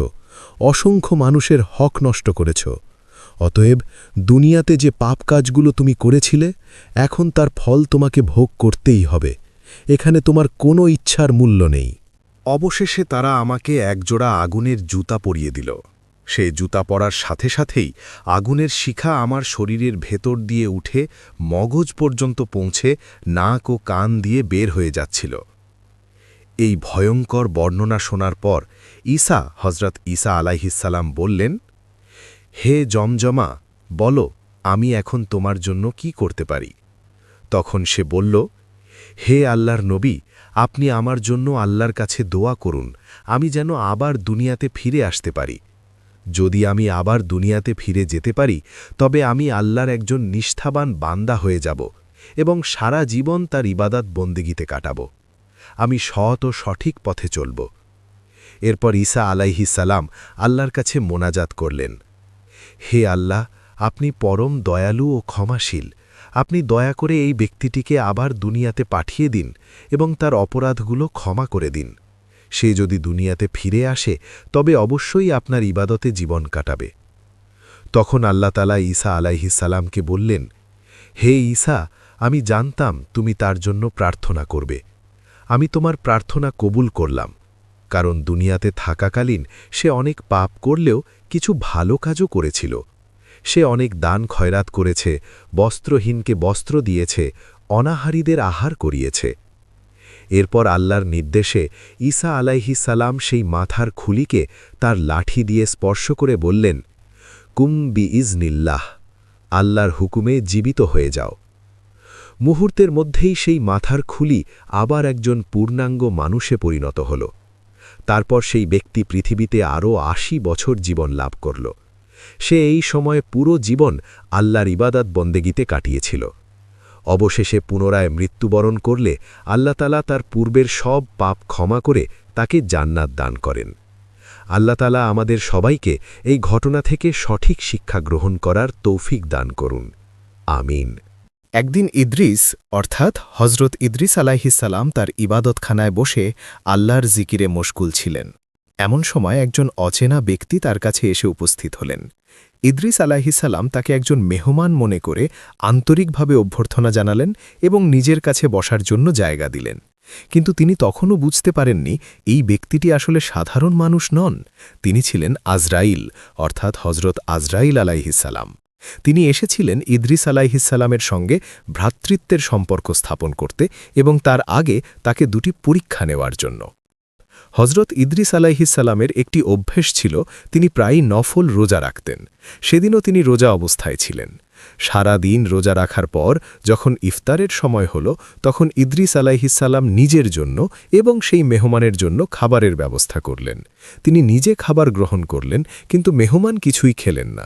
অসংখ্য মানুষের হক নষ্ট করেছ। অতএব দুনিয়াতে যে পাপ কাজগুলো তুমি করেছিলে, এখন তার ফল তোমাকে ভোগ করতেই হবে। এখানে তোমার কোনো ইচ্ছার মূল্য নেই। অবশেষে তারা আমাকে একজোড়া আগুনের জুতা পরিয়ে দিল। সেই জুতা পরার সাথে সাথেই আগুনের শিখা আমার শরীরের ভেতর দিয়ে উঠে মগজ পর্যন্ত পৌঁছে নাক ও কান দিয়ে বের হয়ে যাচ্ছিল। এই ভয়ঙ্কর বর্ণনা শোনার পর হজরত ঈসা আলাইহিস সালাম বললেন, হে জমজমা, বলো আমি এখন তোমার জন্য কি করতে পারি। তখন সে বলল, হে আল্লাহর নবী, আপনি আমার জন্য আল্লাহর কাছে দোয়া করুন, আমি যেন আবার দুনিয়াতে ফিরে আসতে পারি। যদি আমি আবার দুনিয়াতে ফিরে যেতে পারি তবে আমি আল্লাহর একজন নিষ্ঠাবান বান্দা হয়ে যাব এবং সারা জীবন তার ইবাদত বন্দেগীতে কাটাব। আমি সৎ ও সঠিক পথে চলব। এরপর ঈসা আলাইহিস সালাম আল্লাহর কাছে মোনাজাত করলেন, হে আল্লাহ, আপনি পরম দয়ালু ও ক্ষমাশীল, আপনি দয়া করে এই ব্যক্তিটিকে আবার দুনিয়াতে পাঠিয়ে দিন এবং তার অপরাধগুলো ক্ষমা করে দিন। সে যদি দুনিয়াতে ফিরে আসে তবে অবশ্যই আপনার ইবাদতে জীবন কাটাবে। তখন আল্লাহ তাআলা ঈসা আলাইহিস সালামকে বললেন, হে ঈসা, আমি জানতাম তুমি তার জন্য প্রার্থনা করবে। আমি তোমার প্রার্থনা কবুল করলাম, কারণ দুনিয়াতে থাকাকালীন সে অনেক পাপ করলেও কিছু ভালো কাজও করেছিল। সে অনেক দান খয়রাত করেছে, বস্ত্রহীনকে বস্ত্র দিয়েছে, অনাহারীদের আহার করিয়েছে। এরপর আল্লাহর নির্দেশে ঈসা আলাইহিস সালাম সেই মাথার খুলিকে তার লাঠি দিয়ে স্পর্শ করে বললেন, কুম বিইজনিল্লাহ, আল্লাহর হুকুমে জীবিত হয়ে যাও। মুহূর্তের মধ্যেই সেই মাথার খুলি আবার একজন পূর্ণাঙ্গ মানুষে পরিণত হল। তারপর সেই ব্যক্তি পৃথিবীতে আরও ৮০ বছর জীবন লাভ করল। সে এই সময়ে পুরো জীবন আল্লাহর ইবাদত বন্দেগীতে কাটিয়েছিল। অবশেষে পুনরায় মৃত্যুবরণ করলে আল্লাহ তাআলা তার পূর্বের সব পাপ ক্ষমা করে তাকে জান্নাত দান করেন। আল্লাহ তাআলা আমাদের সবাইকে এই ঘটনা থেকে সঠিক শিক্ষা গ্রহণ করার তৌফিক দান করুন। আমিন। একদিন ইদ্রিস অর্থাৎ হজরত ইদ্রিস আলাইহিসসালাম তার ইবাদতখানায় বসে আল্লাহর জিকিরে মশগুল ছিলেন। এমন সময় একজন অচেনা ব্যক্তি তার কাছে এসে উপস্থিত হলেন। ইদ্রিস আলাইহিসসালাম তাকে একজন মেহমান মনে করে আন্তরিকভাবে অভ্যর্থনা জানালেন এবং নিজের কাছে বসার জন্য জায়গা দিলেন। কিন্তু তিনি তখনও বুঝতে পারেননি এই ব্যক্তিটি আসলে সাধারণ মানুষ নন, তিনি ছিলেন আজরাইল অর্থাৎ হজরত আজরাইল আলাইহিসসালাম। তিনি এসেছিলেন ইদ্রিস আলাইহিসসালামের সঙ্গে ভ্রাতৃত্বের সম্পর্ক স্থাপন করতে এবং তার আগে তাকে দুটি পরীক্ষা নেওয়ার জন্য। হজরত ইদ্রিস আলাইহিসসালামের একটি অভ্যেস ছিল, তিনি প্রায়ই নফল রোজা রাখতেন। সেদিনও তিনি রোজা অবস্থায় ছিলেন। সারা দিন রোজা রাখার পর যখন ইফতারের সময় হল, তখন ইদ্রিস আলাইহিসসালাম নিজের জন্য এবং সেই মেহমানের জন্য খাবারের ব্যবস্থা করলেন। তিনি নিজে খাবার গ্রহণ করলেন, কিন্তু মেহমান কিছুই খেলেন না।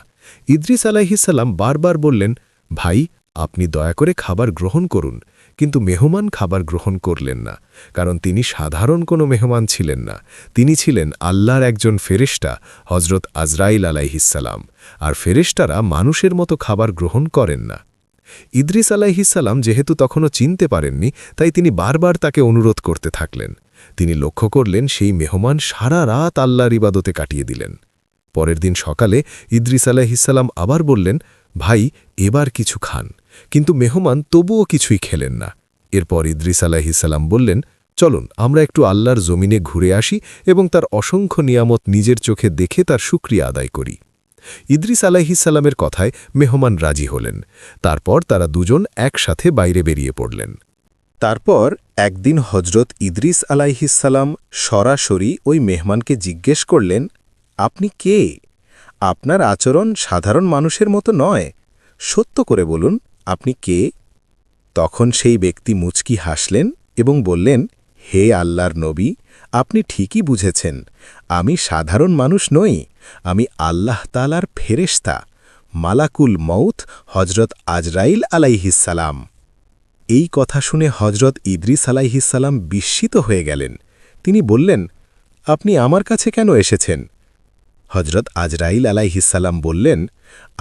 ইদ্রিস আলাইহিসসালাম বারবার বললেন, ভাই, আপনি দয়া করে খাবার গ্রহণ করুন, কিন্তু মেহমান খাবার গ্রহণ করলেন না, কারণ তিনি সাধারণ কোনো মেহমান ছিলেন না। তিনি ছিলেন আল্লাহর একজন ফেরেশতা, হজরত আজরাইল আলাইহিসসালাম, আর ফেরেশতারা মানুষের মতো খাবার গ্রহণ করেন না। ইদ্রিস আলাইহিসসালাম যেহেতু তখনও চিনতে পারেননি, তাই তিনি বারবার তাকে অনুরোধ করতে থাকলেন। তিনি লক্ষ্য করলেন সেই মেহমান সারা রাত আল্লাহর ইবাদতে কাটিয়ে দিলেন। পরের দিন সকালে ইদ্রিস আলাইহিসসালাম আবার বললেন, ভাই, এবার কিছু খান, কিন্তু মেহমান তবুও কিছুই খেলেন না। এরপর ইদ্রিস আলাইহিসসালাম বললেন, চলুন আমরা একটু আল্লাহর জমিনে ঘুরে আসি এবং তার অসংখ্য নিয়ামত নিজের চোখে দেখে তার শুকরিয়া আদায় করি। ইদ্রিস আলাইহিসসালামের কথায় মেহমান রাজি হলেন। তারপর তারা দুজন একসাথে বাইরে বেরিয়ে পড়লেন। তারপর একদিন হজরত ইদ্রিস আলাইহিসসালাম সরাসরি ওই মেহমানকে জিজ্ঞেস করলেন, আপনি কে? আপনার আচরণ সাধারণ মানুষের মতো নয়, সত্য করে বলুন, আপনি কে? তখন সেই ব্যক্তি মুচকি হাসলেন এবং বললেন, হে আল্লাহর নবী, আপনি ঠিকই বুঝেছেন, আমি সাধারণ মানুষ নই, আমি আল্লাহ তাআলার ফেরেশতা, মালাকুল মউত হজরত আজরাইল আলাইহিসসালাম। এই কথা শুনে হজরত ইদ্রিস আলাইহিসসালাম বিস্মিত হয়ে গেলেন। তিনি বললেন, আপনি আমার কাছে কেন এসেছেন? হজরত আজরাইল আলাইহিসসালাম বললেন,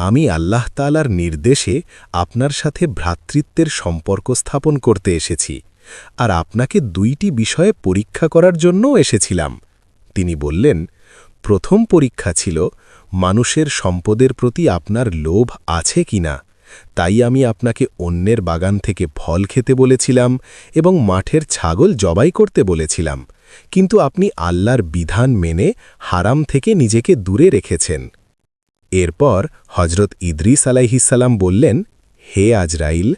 আমি আল্লাহ তাআলার নির্দেশে আপনার সাথে ভ্রাতৃত্বের সম্পর্ক স্থাপন করতে এসেছি, আর আপনাকে দুইটি বিষয়ে পরীক্ষা করার জন্যও এসেছিলাম। তিনি বললেন, প্রথম পরীক্ষা ছিল মানুষের সম্পদের প্রতি আপনার লোভ আছে কিনা, তাই আমি আপনাকে অন্যের বাগান থেকে ফল খেতে বলেছিলাম এবং মাঠের ছাগল জবাই করতে বলেছিলাম, কিন্তু আপনি আল্লাহর বিধান মেনে হারাম থেকে নিজেকে দূরে রেখেছেন। এরপর হজরত ইদ্রিস আলাইহিসসালাম বললেন, হে আজরাইল,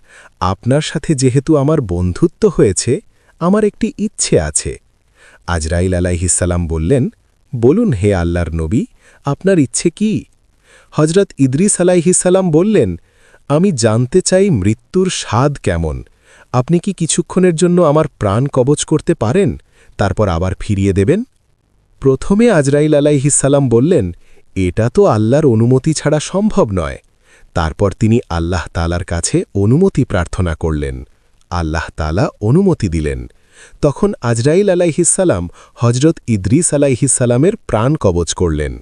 আপনার সাথে যেহেতু আমার বন্ধুত্ব হয়েছে, আমার একটি ইচ্ছে আছে। আজরাইল আলাইহিসসালাম বললেন, বলুন হে আল্লাহর নবী, আপনার ইচ্ছে কি? হজরত ইদ্রিস আলাইহিসসালাম বললেন, আমি জানতে চাই মৃত্যুর স্বাদ কেমন। আপনি কি কিছুক্ষণের জন্য আমার প্রাণ কবচ করতে পারেন, তারপর আবার ফিরিয়ে দেবেন? প্রথমে আজরাইল আলাইহিসসালাম বললেন, এটা তো আল্লাহর অনুমতি ছাড়া সম্ভব নয়। তারপর তিনি আল্লাহ তাআলার কাছে অনুমতি প্রার্থনা করলেন। আল্লাহ তাআলা অনুমতি দিলেন। তখন আজরাইল আলাইহিসসালাম হজরত ইদ্রিস আলাইহিসসালামের প্রাণ কবচ করলেন।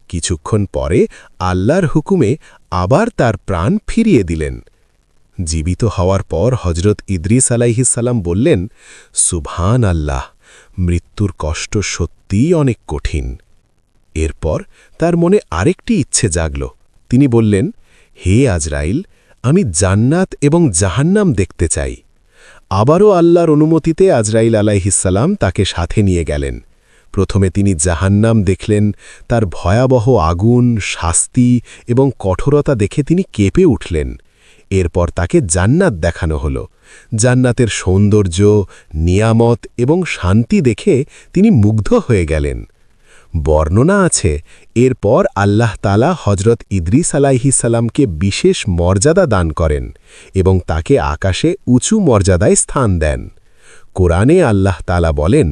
কিছুক্ষণ পরে আল্লাহর হুকুমে আবার তার প্রাণ ফিরিয়ে দিলেন। জীবিত হওয়ার পর হজরত ইদ্রিস আলাইহিসসালাম বললেন, সুবহান আল্লাহ, মৃত্যুর কষ্ট সত্যিই অনেক কঠিন। এরপর তার মনে আরেকটি ইচ্ছে জাগল। তিনি বললেন, হে আজরাইল, আমি জান্নাত এবং জাহান্নাম দেখতে চাই। আবারও আল্লাহর অনুমতিতে আজরাইল আলাইহিসসালাম তাকে সাথে নিয়ে গেলেন। প্রথমে তিনি জাহান্নাম দেখলেন। তার ভয়াবহ আগুন, শাস্তি এবং কঠোরতা দেখে তিনি কেঁপে উঠলেন। এরপর তাকে জান্নাত দেখানো হল। জান্নাতের সৌন্দর্য, নিয়ামত এবং শান্তি দেখে তিনি মুগ্ধ হয়ে গেলেন। বর্ণনা আছে, এরপর আল্লাহ তাআলা হজরত ইদ্রিস আলাইহিসসালামকে বিশেষ মর্যাদা দান করেন এবং তাকে আকাশে উঁচু মর্যাদায় স্থান দেন। কোরআনে আল্লাহ তাআলা বলেন,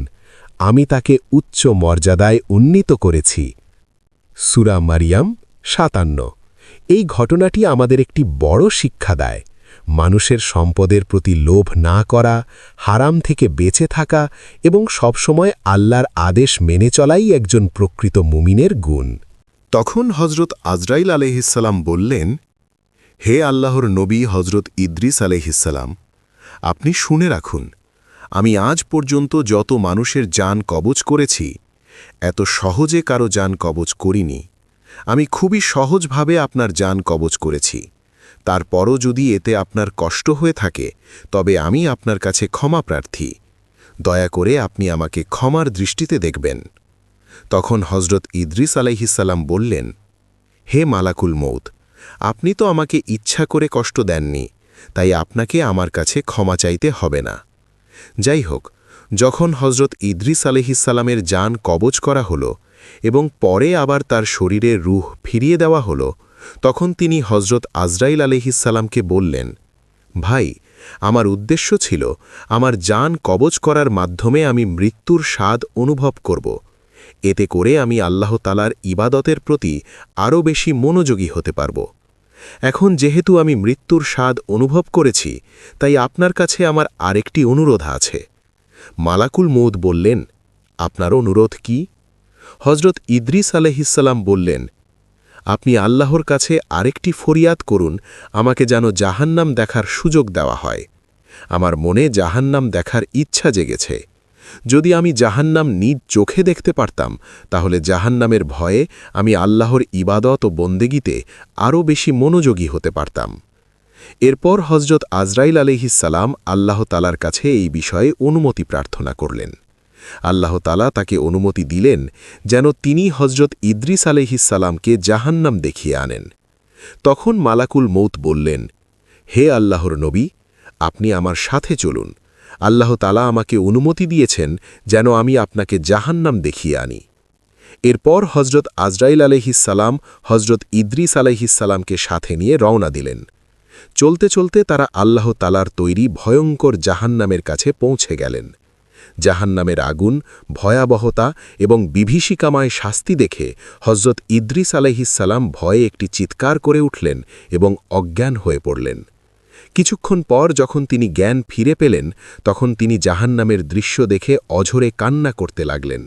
আমি তাকে উচ্চ মর্যাদায় উন্নীত করেছি। সূরা মারিয়াম 57। এই ঘটনাটি আমাদের একটি বড় শিক্ষা দেয়। মানুষের সম্পদের প্রতি লোভ না করা, হারাম থেকে বেঁচে থাকা এবং সবসময় আল্লাহর আদেশ মেনে চলাই একজন প্রকৃত মুমিনের গুণ। তখন হজরত আজরাইল আলাইহিসসালাম বললেন, হে আল্লাহর নবী হজরত ইদ্রিস আলাইহিসসালাম, আপনি শুনে রাখুন, আমি আজ পর্যন্ত যত মানুষের জান কবচ করেছি, এত সহজে কারো জান কবচ করিনি। আমি খুবই সহজভাবে আপনার জান কবচ করেছি। তারপরও যদি এতে আপনার কষ্ট হয়ে থাকে, তবে আমি আপনার কাছে ক্ষমা প্রার্থী। দয়া করে আপনি আমাকে ক্ষমার দৃষ্টিতে দেখবেন। তখন হজরত ইদ্রিস আলাইহিসসালাম বললেন, হে মালাকুল মৌত, আপনি তো আমাকে ইচ্ছা করে কষ্ট দেননি, তাই আপনাকে আমার কাছে ক্ষমা চাইতে হবে না। যাই হোক, যখন হজরত ইদ্রিস আলাইহিসসালামের জান কবচ করা হলো এবং পরে আবার তার শরীরে রূহ ফিরিয়ে দেওয়া হলো, তখন তিনি হজরত আজরাইল আলাইহিসসালামকে বললেন, ভাই, আমার উদ্দেশ্য ছিল আমার জান কবচ করার মাধ্যমে আমি মৃত্যুর স্বাদ অনুভব করব। এতে করে আমি আল্লাহ তাআলার ইবাদতের প্রতি আরও বেশি মনোযোগী হতে পারব। এখন যেহেতু আমি মৃত্যুর স্বাদ অনুভব করেছি, তাই আপনার কাছে আমার আরেকটি অনুরোধ আছে। মালাকুল মৌত বললেন, আপনার অনুরোধ কি? হজরত ইদ্রিস আলাইহিসসালাম বললেন, আপনি আল্লাহর কাছে আরেকটি ফরিয়াদ করুন, আমাকে যেন জাহান্নাম দেখার সুযোগ দেওয়া হয়। আমার মনে জাহান্নাম দেখার ইচ্ছা জেগেছে। যদি আমি জাহান্নাম নিজ চোখে দেখতে পারতাম, তাহলে জাহান্নামের ভয়ে আমি আল্লাহর ইবাদত ও বন্দেগীতে আরও বেশি মনোযোগী হতে পারতাম। এরপর হজরত আজরাইল আলাইহিসসালাম আল্লাহ তাআলার কাছে এই বিষয়ে অনুমতি প্রার্থনা করলেন। আল্লাহ তাআলা তাকে অনুমতি দিলেন যেন তিনি হজরত ইদ্রিস আলাইহিসসালামকে জাহান্নাম দেখিয়ে আনেন। তখন মালাকুল মৌত বললেন, হে আল্লাহর নবী, আপনি আমার সাথে চলুন। আল্লাহ তাআলা আমাকে অনুমতি দিয়েছেন যেন আমি আপনাকে জাহান্নাম দেখিয়ে আনি। এরপর হজরত আজরাইল আলাইহিসসালাম হজরত ইদ্রিস আলাইহিসসালামকে সাথে নিয়ে রওনা দিলেন। চলতে চলতে তারা আল্লাহ তাআলার তৈরি ভয়ঙ্কর জাহান্নামের কাছে পৌঁছে গেলেন। জাহান্নামের আগুন, ভয়াবহতা এবং বিভীষিকাময় শাস্তি দেখে হজরত ইদ্রিস আলাইহিসসালাম ভয়ে একটি চিৎকার করে উঠলেন এবং অজ্ঞান হয়ে পড়লেন। কিছুক্ষণ পর যখন তিনি জ্ঞান ফিরে পেলেন, তখন তিনি জাহান্নামের দৃশ্য দেখে অঝরে কান্না করতে লাগলেন।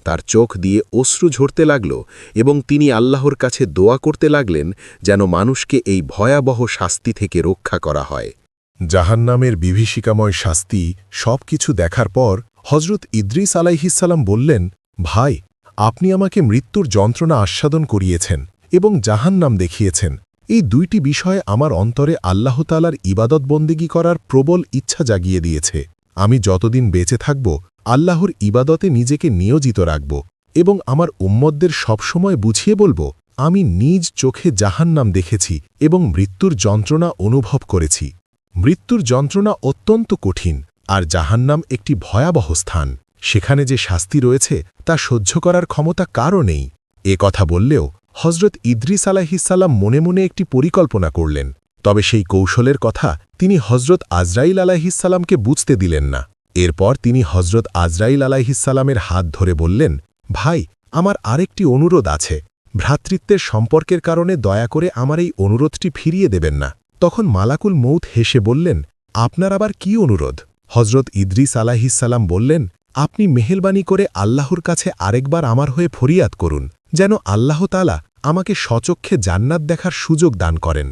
তার চোখ দিয়ে অশ্রু ঝরতে লাগল এবং তিনি আল্লাহর কাছে দোয়া করতে লাগলেন যেন মানুষকে এই ভয়াবহ শাস্তি থেকে রক্ষা করা হয়। জাহান্নামের বিভীষিকাময় শাস্তি সব কিছু দেখার পর হজরত ইদ্রিস আলাইহিসসালাম বললেন, ভাই, আপনি আমাকে মৃত্যুর যন্ত্রণা আস্বাদন করিয়েছেন এবং জাহান্নাম দেখিয়েছেন। এই দুইটি বিষয় আমার অন্তরে আল্লাহ তাআলার ইবাদত বন্দেগী করার প্রবল ইচ্ছা জাগিয়ে দিয়েছে। আমি যতদিন বেঁচে থাকব, আল্লাহর ইবাদতে নিজেকে নিয়োজিত রাখব এবং আমার উম্মতদের সবসময় বুঝিয়ে বলব, আমি নিজ চোখে জাহান্নাম দেখেছি এবং মৃত্যুর যন্ত্রণা অনুভব করেছি। মৃত্যুর যন্ত্রণা অত্যন্ত কঠিন, আর জাহান্নাম একটি ভয়াবহ স্থান। সেখানে যে শাস্তি রয়েছে তা সহ্য করার ক্ষমতা কারও নেই। এ কথা বললেও হজরত ইদ্রিস আলাইহিসসালাম মনে মনে একটি পরিকল্পনা করলেন, তবে সেই কৌশলের কথা তিনি হজরত আজরাইল আলাইহিসসালামকে বুঝতে দিলেন না। এরপর তিনি হজরত আজরাইল আলাইহিসসালামের হাত ধরে বললেন, ভাই, আমার আরেকটি অনুরোধ আছে। ভ্রাতৃত্বের সম্পর্কের কারণে দয়া করে আমার এই অনুরোধটি ফিরিয়ে দেবেন না। তখন মালাকুল মৌত হেসে বললেন, আপনার আবার কি অনুরোধ? হজরত ইদ্রিস আলাইহিসসালাম বললেন, আপনি মেহেরবানি করে আল্লাহর কাছে আরেকবার আমার হয়ে ফরিয়াদ করুন, যেন আল্লাহ তাআলা আমাকে স্বচক্ষে জান্নাত দেখার সুযোগ দান করেন।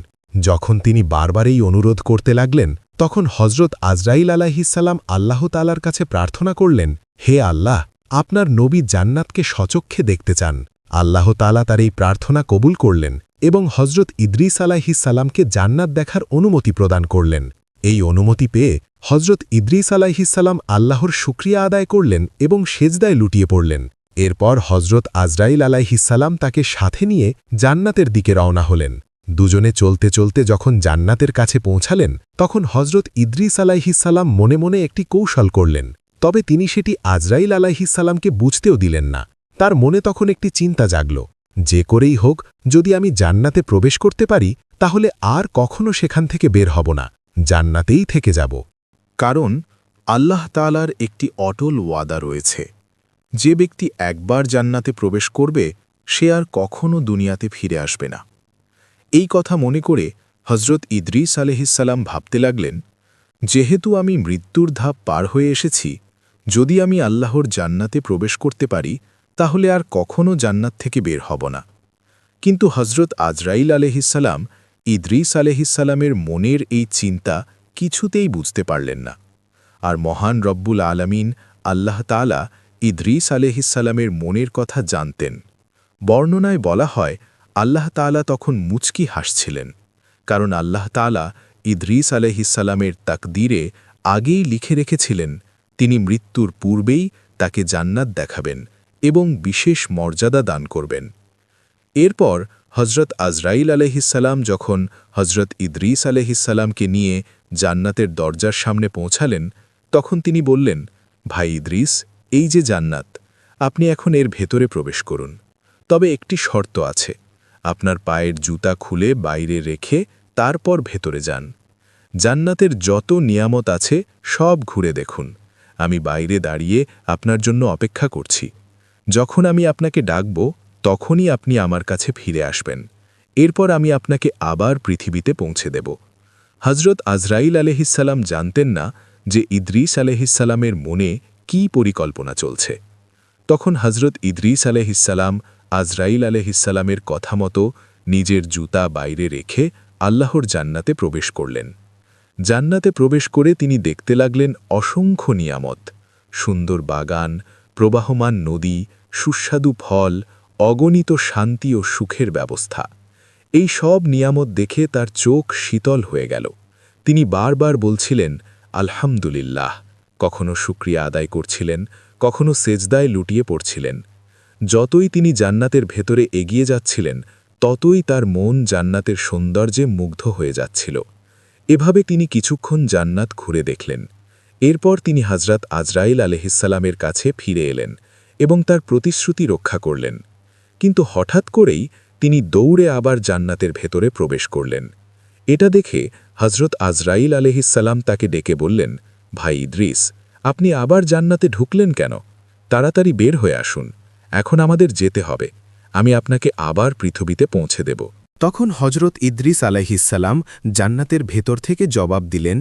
যখন তিনি বারবার এই অনুরোধ করতে লাগলেন, তখন হজরত আজরাইল আলাইহিসসালাম আল্লাহ তাআলার কাছে প্রার্থনা করলেন, হে আল্লাহ, আপনার নবী জান্নাতকে স্বচক্ষে দেখতে চান। আল্লাহ তাআলা তার এই প্রার্থনা কবুল করলেন এবং হজরত ইদ্রিস আলাইহিসসালামকে জান্নাত দেখার অনুমতি প্রদান করলেন। এই অনুমতি পেয়ে হজরত ইদ্রিস আলাইহিসসালাম আল্লাহর শুকরিয়া আদায় করলেন এবং সেজদায় লুটিয়ে পড়লেন। এরপর হজরত আজরাইল আলাইহিসসালাম তাকে সাথে নিয়ে জান্নাতের দিকে রওনা হলেন। দুজনে চলতে চলতে যখন জান্নাতের কাছে পৌঁছালেন, তখন হজরত ইদ্রিস আলাইহিসসালাম মনে মনে একটি কৌশল করলেন, তবে তিনি সেটি আজরাইল আলাইহিসসালামকে বুঝতেও দিলেন না। তার মনে তখন একটি চিন্তা জাগল, যে করেই হোক, যদি আমি জান্নাতে প্রবেশ করতে পারি তাহলে আর কখনো সেখান থেকে বের হব না, জান্নাতেই থেকে যাব। কারণ আল্লাহ তাআলার একটি অটল ওয়াদা রয়েছে, যে ব্যক্তি একবার জান্নাতে প্রবেশ করবে সে আর কখনো দুনিয়াতে ফিরে আসবে না। এই কথা মনে করে হজরত ইদ্রিস আলাইহিসসালাম ভাবতে লাগলেন, যেহেতু আমি মৃত্যুর ধাপ পার হয়ে এসেছি, যদি আমি আল্লাহর জান্নাতে প্রবেশ করতে পারি তাহলে আর কখনো জান্নাত থেকে বের হব না। কিন্তু হজরত আজরাইল আলাইহিসসালাম ইদ্রিস আলাইহিসসালামের মনের এই চিন্তা কিছুতেই বুঝতে পারলেন না। আর মহান রব্বুল আলামিন আল্লাহ তাআলা ইদ্রিস আলাইহিসসালামের মনের কথা জানতেন। বর্ণনায় বলা হয়, আল্লাহ তাআলা তখন মুচকি হাসছিলেন, কারণ আল্লাহ তাআলা ইদ্রিস আলাইহিসসালামের তাকদীরে আগেই লিখে রেখেছিলেন তিনি মৃত্যুর পূর্বেই তাকে জান্নাত দেখাবেন এবং বিশেষ মর্যাদা দান করবেন। এরপর হজরত আজরাইল আলাইহিসসালাম যখন হজরত ইদ্রিস আলাইহিসসালামকে নিয়ে জান্নাতের দরজার সামনে পৌঁছালেন, তখন তিনি বললেন, ভাই ইদ্রিস, এই যে জান্নাত, আপনি এখন এর ভেতরে প্রবেশ করুন। তবে একটি শর্ত আছে, আপনার পায়ের জুতা খুলে বাইরে রেখে তারপর ভেতরে যান। জান্নাতের যত নিয়ামত আছে সব ঘুরে দেখুন। আমি বাইরে দাঁড়িয়ে আপনার জন্য অপেক্ষা করছি। যখন আমি আপনাকে ডাকব তখনই আপনি আমার কাছে ফিরে আসবেন। এরপর আমি আপনাকে আবার পৃথিবীতে পৌঁছে দেব। হজরত আজরাইল আলাইহিসসালাম জানতেন না যে ইদ্রিস আলাইহিসসালামের মনে কি পরিকল্পনা চলছে। তখন হজরত ইদ্রিস আলাইহিসসালাম আজরাইল আলাইহিসসালামের কথা মতো নিজের জুতা বাইরে রেখে আল্লাহর জান্নাতে প্রবেশ করলেন। জান্নাতে প্রবেশ করে তিনি দেখতে লাগলেন অসংখ্য নিয়ামত, সুন্দর বাগান, প্রবাহমান নদী, সুস্বাদু ফল, অগণিত শান্তি ও সুখের ব্যবস্থা। এই সব নিয়ামত দেখে তার চোখ শীতল হয়ে গেল। তিনি বারবার বলছিলেন, আলহামদুলিল্লাহ, কখনো শুকরিয়া আদায় করছিলেন, কখনো সেজদায় লুটিয়ে পড়ছিলেন। যতই তিনি জান্নাতের ভেতরে এগিয়ে যাচ্ছিলেন, ততই তার মন জান্নাতের সৌন্দর্যে মুগ্ধ হয়ে যাচ্ছিল। এভাবে তিনি কিছুক্ষণ জান্নাত ঘুরে দেখলেন। এরপর তিনি হজরত আজরাইল আলাইহিসসালামের কাছে ফিরে এলেন এবং তার প্রতিশ্রুতি রক্ষা করলেন। কিন্তু হঠাৎ করেই তিনি দৌড়ে আবার জান্নাতের ভেতরে প্রবেশ করলেন। এটা দেখে হজরত আজরাইল আলাইহিসসালাম তাকে ডেকে বললেন, ভাই ইদ্রিস, আপনি আবার জান্নাতে ঢুকলেন কেন? তাড়াতাড়ি বের হয়ে আসুন, এখন আমাদের যেতে হবে। আমি আপনাকে আবার পৃথিবীতে পৌঁছে দেব। তখন হজরত ইদ্রিস আলাইহিসসালাম জান্নাতের ভেতর থেকে জবাব দিলেন,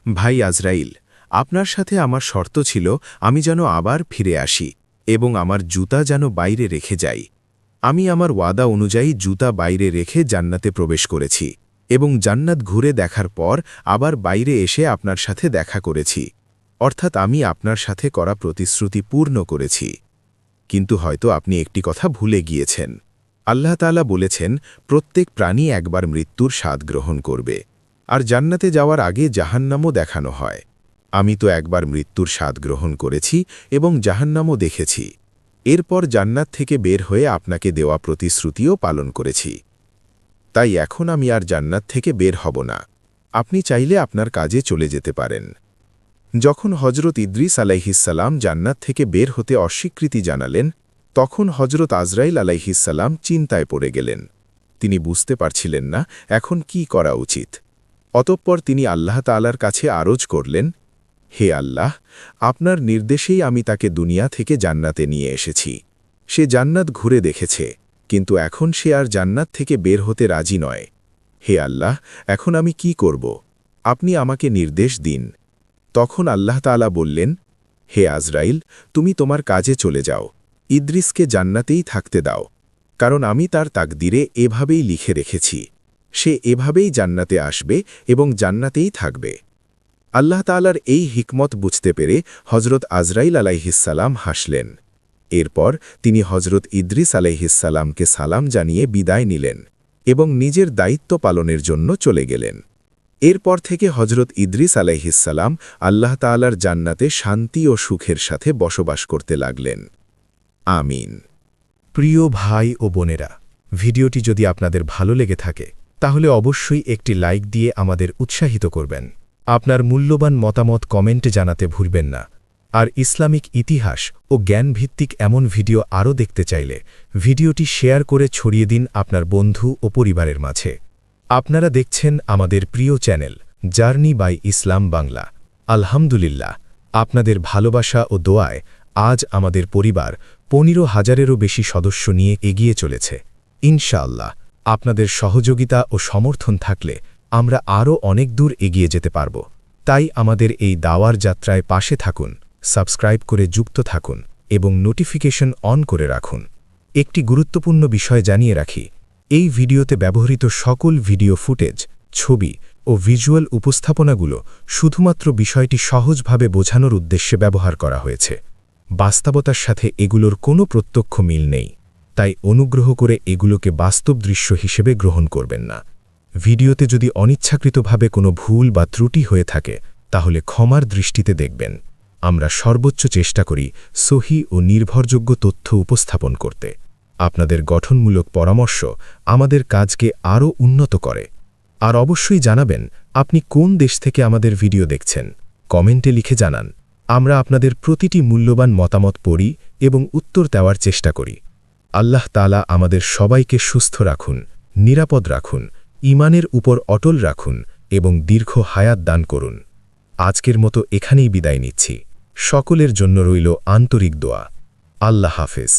ভাই আজরাইল, আপনার সাথে আমার শর্ত ছিল আমি যেন আবার ফিরে আসি এবং আমার জুতা যেন বাইরে রেখে যাই। আমি আমার ওয়াদা অনুযায়ী জুতা বাইরে রেখে জান্নাতে প্রবেশ করেছি এবং জান্নাত ঘুরে দেখার পর আবার বাইরে এসে আপনার সাথে দেখা করেছি, অর্থাৎ আমি আপনার সাথে করা প্রতিশ্রুতি পূর্ণ করেছি। কিন্তু হয়তো আপনি একটি কথা ভুলে গিয়েছেন। আল্লাহ তাআলা বলেছেন, প্রত্যেক প্রাণী একবার মৃত্যুর স্বাদ গ্রহণ করবে, আর জান্নাতে যাওয়ার আগে জাহান্নামও দেখানো হয়। আমি তো একবার মৃত্যুর স্বাদ গ্রহণ করেছি এবং জাহান্নামও দেখেছি। এরপর জান্নাত থেকে বের হয়ে আপনাকে দেওয়া প্রতিশ্রুতিও পালন করেছি। তাই এখন আমি আর জান্নাত থেকে বের হব না। আপনি চাইলে আপনার কাজে চলে যেতে পারেন। যখন হজরত ইদ্রিস আলাইহিসসালাম জান্নাত থেকে বের হতে অস্বীকৃতি জানালেন, তখন হজরত আজরাইল আলাইহিসসালাম চিন্তায় পড়ে গেলেন। তিনি বুঝতে পারছিলেন না এখন কি করা উচিত। অতঃপর তিনি আল্লাহ তাআলার কাছে আরজ করলেন, হে আল্লাহ, আপনার নির্দেশেই আমি তাকে দুনিয়া থেকে জান্নাতে নিয়ে এসেছি। সে জান্নাত ঘুরে দেখেছে, কিন্তু এখন সে আর জান্নাত থেকে বের হতে রাজি নয়। হে আল্লাহ, এখন আমি কি করব? আপনি আমাকে নির্দেশ দিন। তখন আল্লাহ তাআলা বললেন, হে আজরাইল, তুমি তোমার কাজে চলে যাও। ইদ্রিসকে জান্নাতেই থাকতে দাও, কারণ আমি তার তাকদিরে এভাবেই লিখে রেখেছি। সে এভাবেই জান্নাতে আসবে এবং জান্নাতেই থাকবে। আল্লাহ তাআলার এই হিকমত বুঝতে পেরে হজরত আজরাইল আলাইহিসসালাম হাসলেন। এরপর তিনি হজরত ইদ্রিস আলাইহিসসালামকে সালাম জানিয়ে বিদায় নিলেন এবং নিজের দায়িত্ব পালনের জন্য চলে গেলেন। এরপর থেকে হজরত ইদ্রিস আলাইহিসসালাম আল্লাহ তাআলার জান্নাতে শান্তি ও সুখের সাথে বসবাস করতে লাগলেন। আমিন। প্রিয় ভাই ও বোনেরা, ভিডিওটি যদি আপনাদের ভালো লেগে থাকে তাহলে অবশ্যই একটি লাইক দিয়ে আমাদের উৎসাহিত করবেন। আপনার মূল্যবান মতামত কমেন্টে জানাতে ভুলবেন না। আর ইসলামিক ইতিহাস ও জ্ঞানভিত্তিক এমন ভিডিও আরও দেখতে চাইলে ভিডিওটি শেয়ার করে ছড়িয়ে দিন আপনার বন্ধু ও পরিবারের মাঝে। আপনারা দেখছেন আমাদের প্রিয় চ্যানেল জার্নি বাই ইসলাম বাংলা। আলহামদুলিল্লাহ, আপনাদের ভালোবাসা ও দোয়ায় আজ আমাদের পরিবার 15,000-এরও বেশি সদস্য নিয়ে এগিয়ে চলেছে। ইনশাআল্লাহ আপনাদের সহযোগিতা ও সমর্থন থাকলে আমরা আরও অনেক দূর এগিয়ে যেতে পারব। তাই আমাদের এই দাওয়ার যাত্রায় পাশে থাকুন, সাবস্ক্রাইব করে যুক্ত থাকুন এবং নোটিফিকেশন অন করে রাখুন। একটি গুরুত্বপূর্ণ বিষয় জানিয়ে রাখি, এই ভিডিওতে ব্যবহৃত সকল ভিডিও ফুটেজ, ছবি ও ভিজুয়াল উপস্থাপনাগুলো শুধুমাত্র বিষয়টি সহজভাবে বোঝানোর উদ্দেশ্যে ব্যবহার করা হয়েছে। বাস্তবতার সাথে এগুলোর কোনো প্রত্যক্ষ মিল নেই, তাই অনুগ্রহ করে এগুলোকে বাস্তব দৃশ্য হিসেবে গ্রহণ করবেন না। ভিডিওতে যদি অনিচ্ছাকৃতভাবে কোনো ভুল বা ত্রুটি হয়ে থাকে তাহলে ক্ষমার দৃষ্টিতে দেখবেন। আমরা সর্বোচ্চ চেষ্টা করি সহি ও নির্ভরযোগ্য তথ্য উপস্থাপন করতে। আপনাদের গঠনমূলক পরামর্শ আমাদের কাজকে আরও উন্নত করে। আর অবশ্যই জানাবেন আপনি কোন দেশ থেকে আমাদের ভিডিও দেখছেন। কমেন্টে লিখে জানান। আমরা আপনাদের প্রতিটি মূল্যবান মতামত পড়ি এবং উত্তর দেওয়ার চেষ্টা করি। আল্লাহ তাআলা আমাদের সবাইকে সুস্থ রাখুন, নিরাপদ রাখুন, ঈমানের উপর অটল রাখুন এবং দীর্ঘ হায়াত দান করুন। আজকের মতো এখানেই বিদায় নিচ্ছি। সকলের জন্য রইল আন্তরিক দোয়া। আল্লাহ হাফেজ।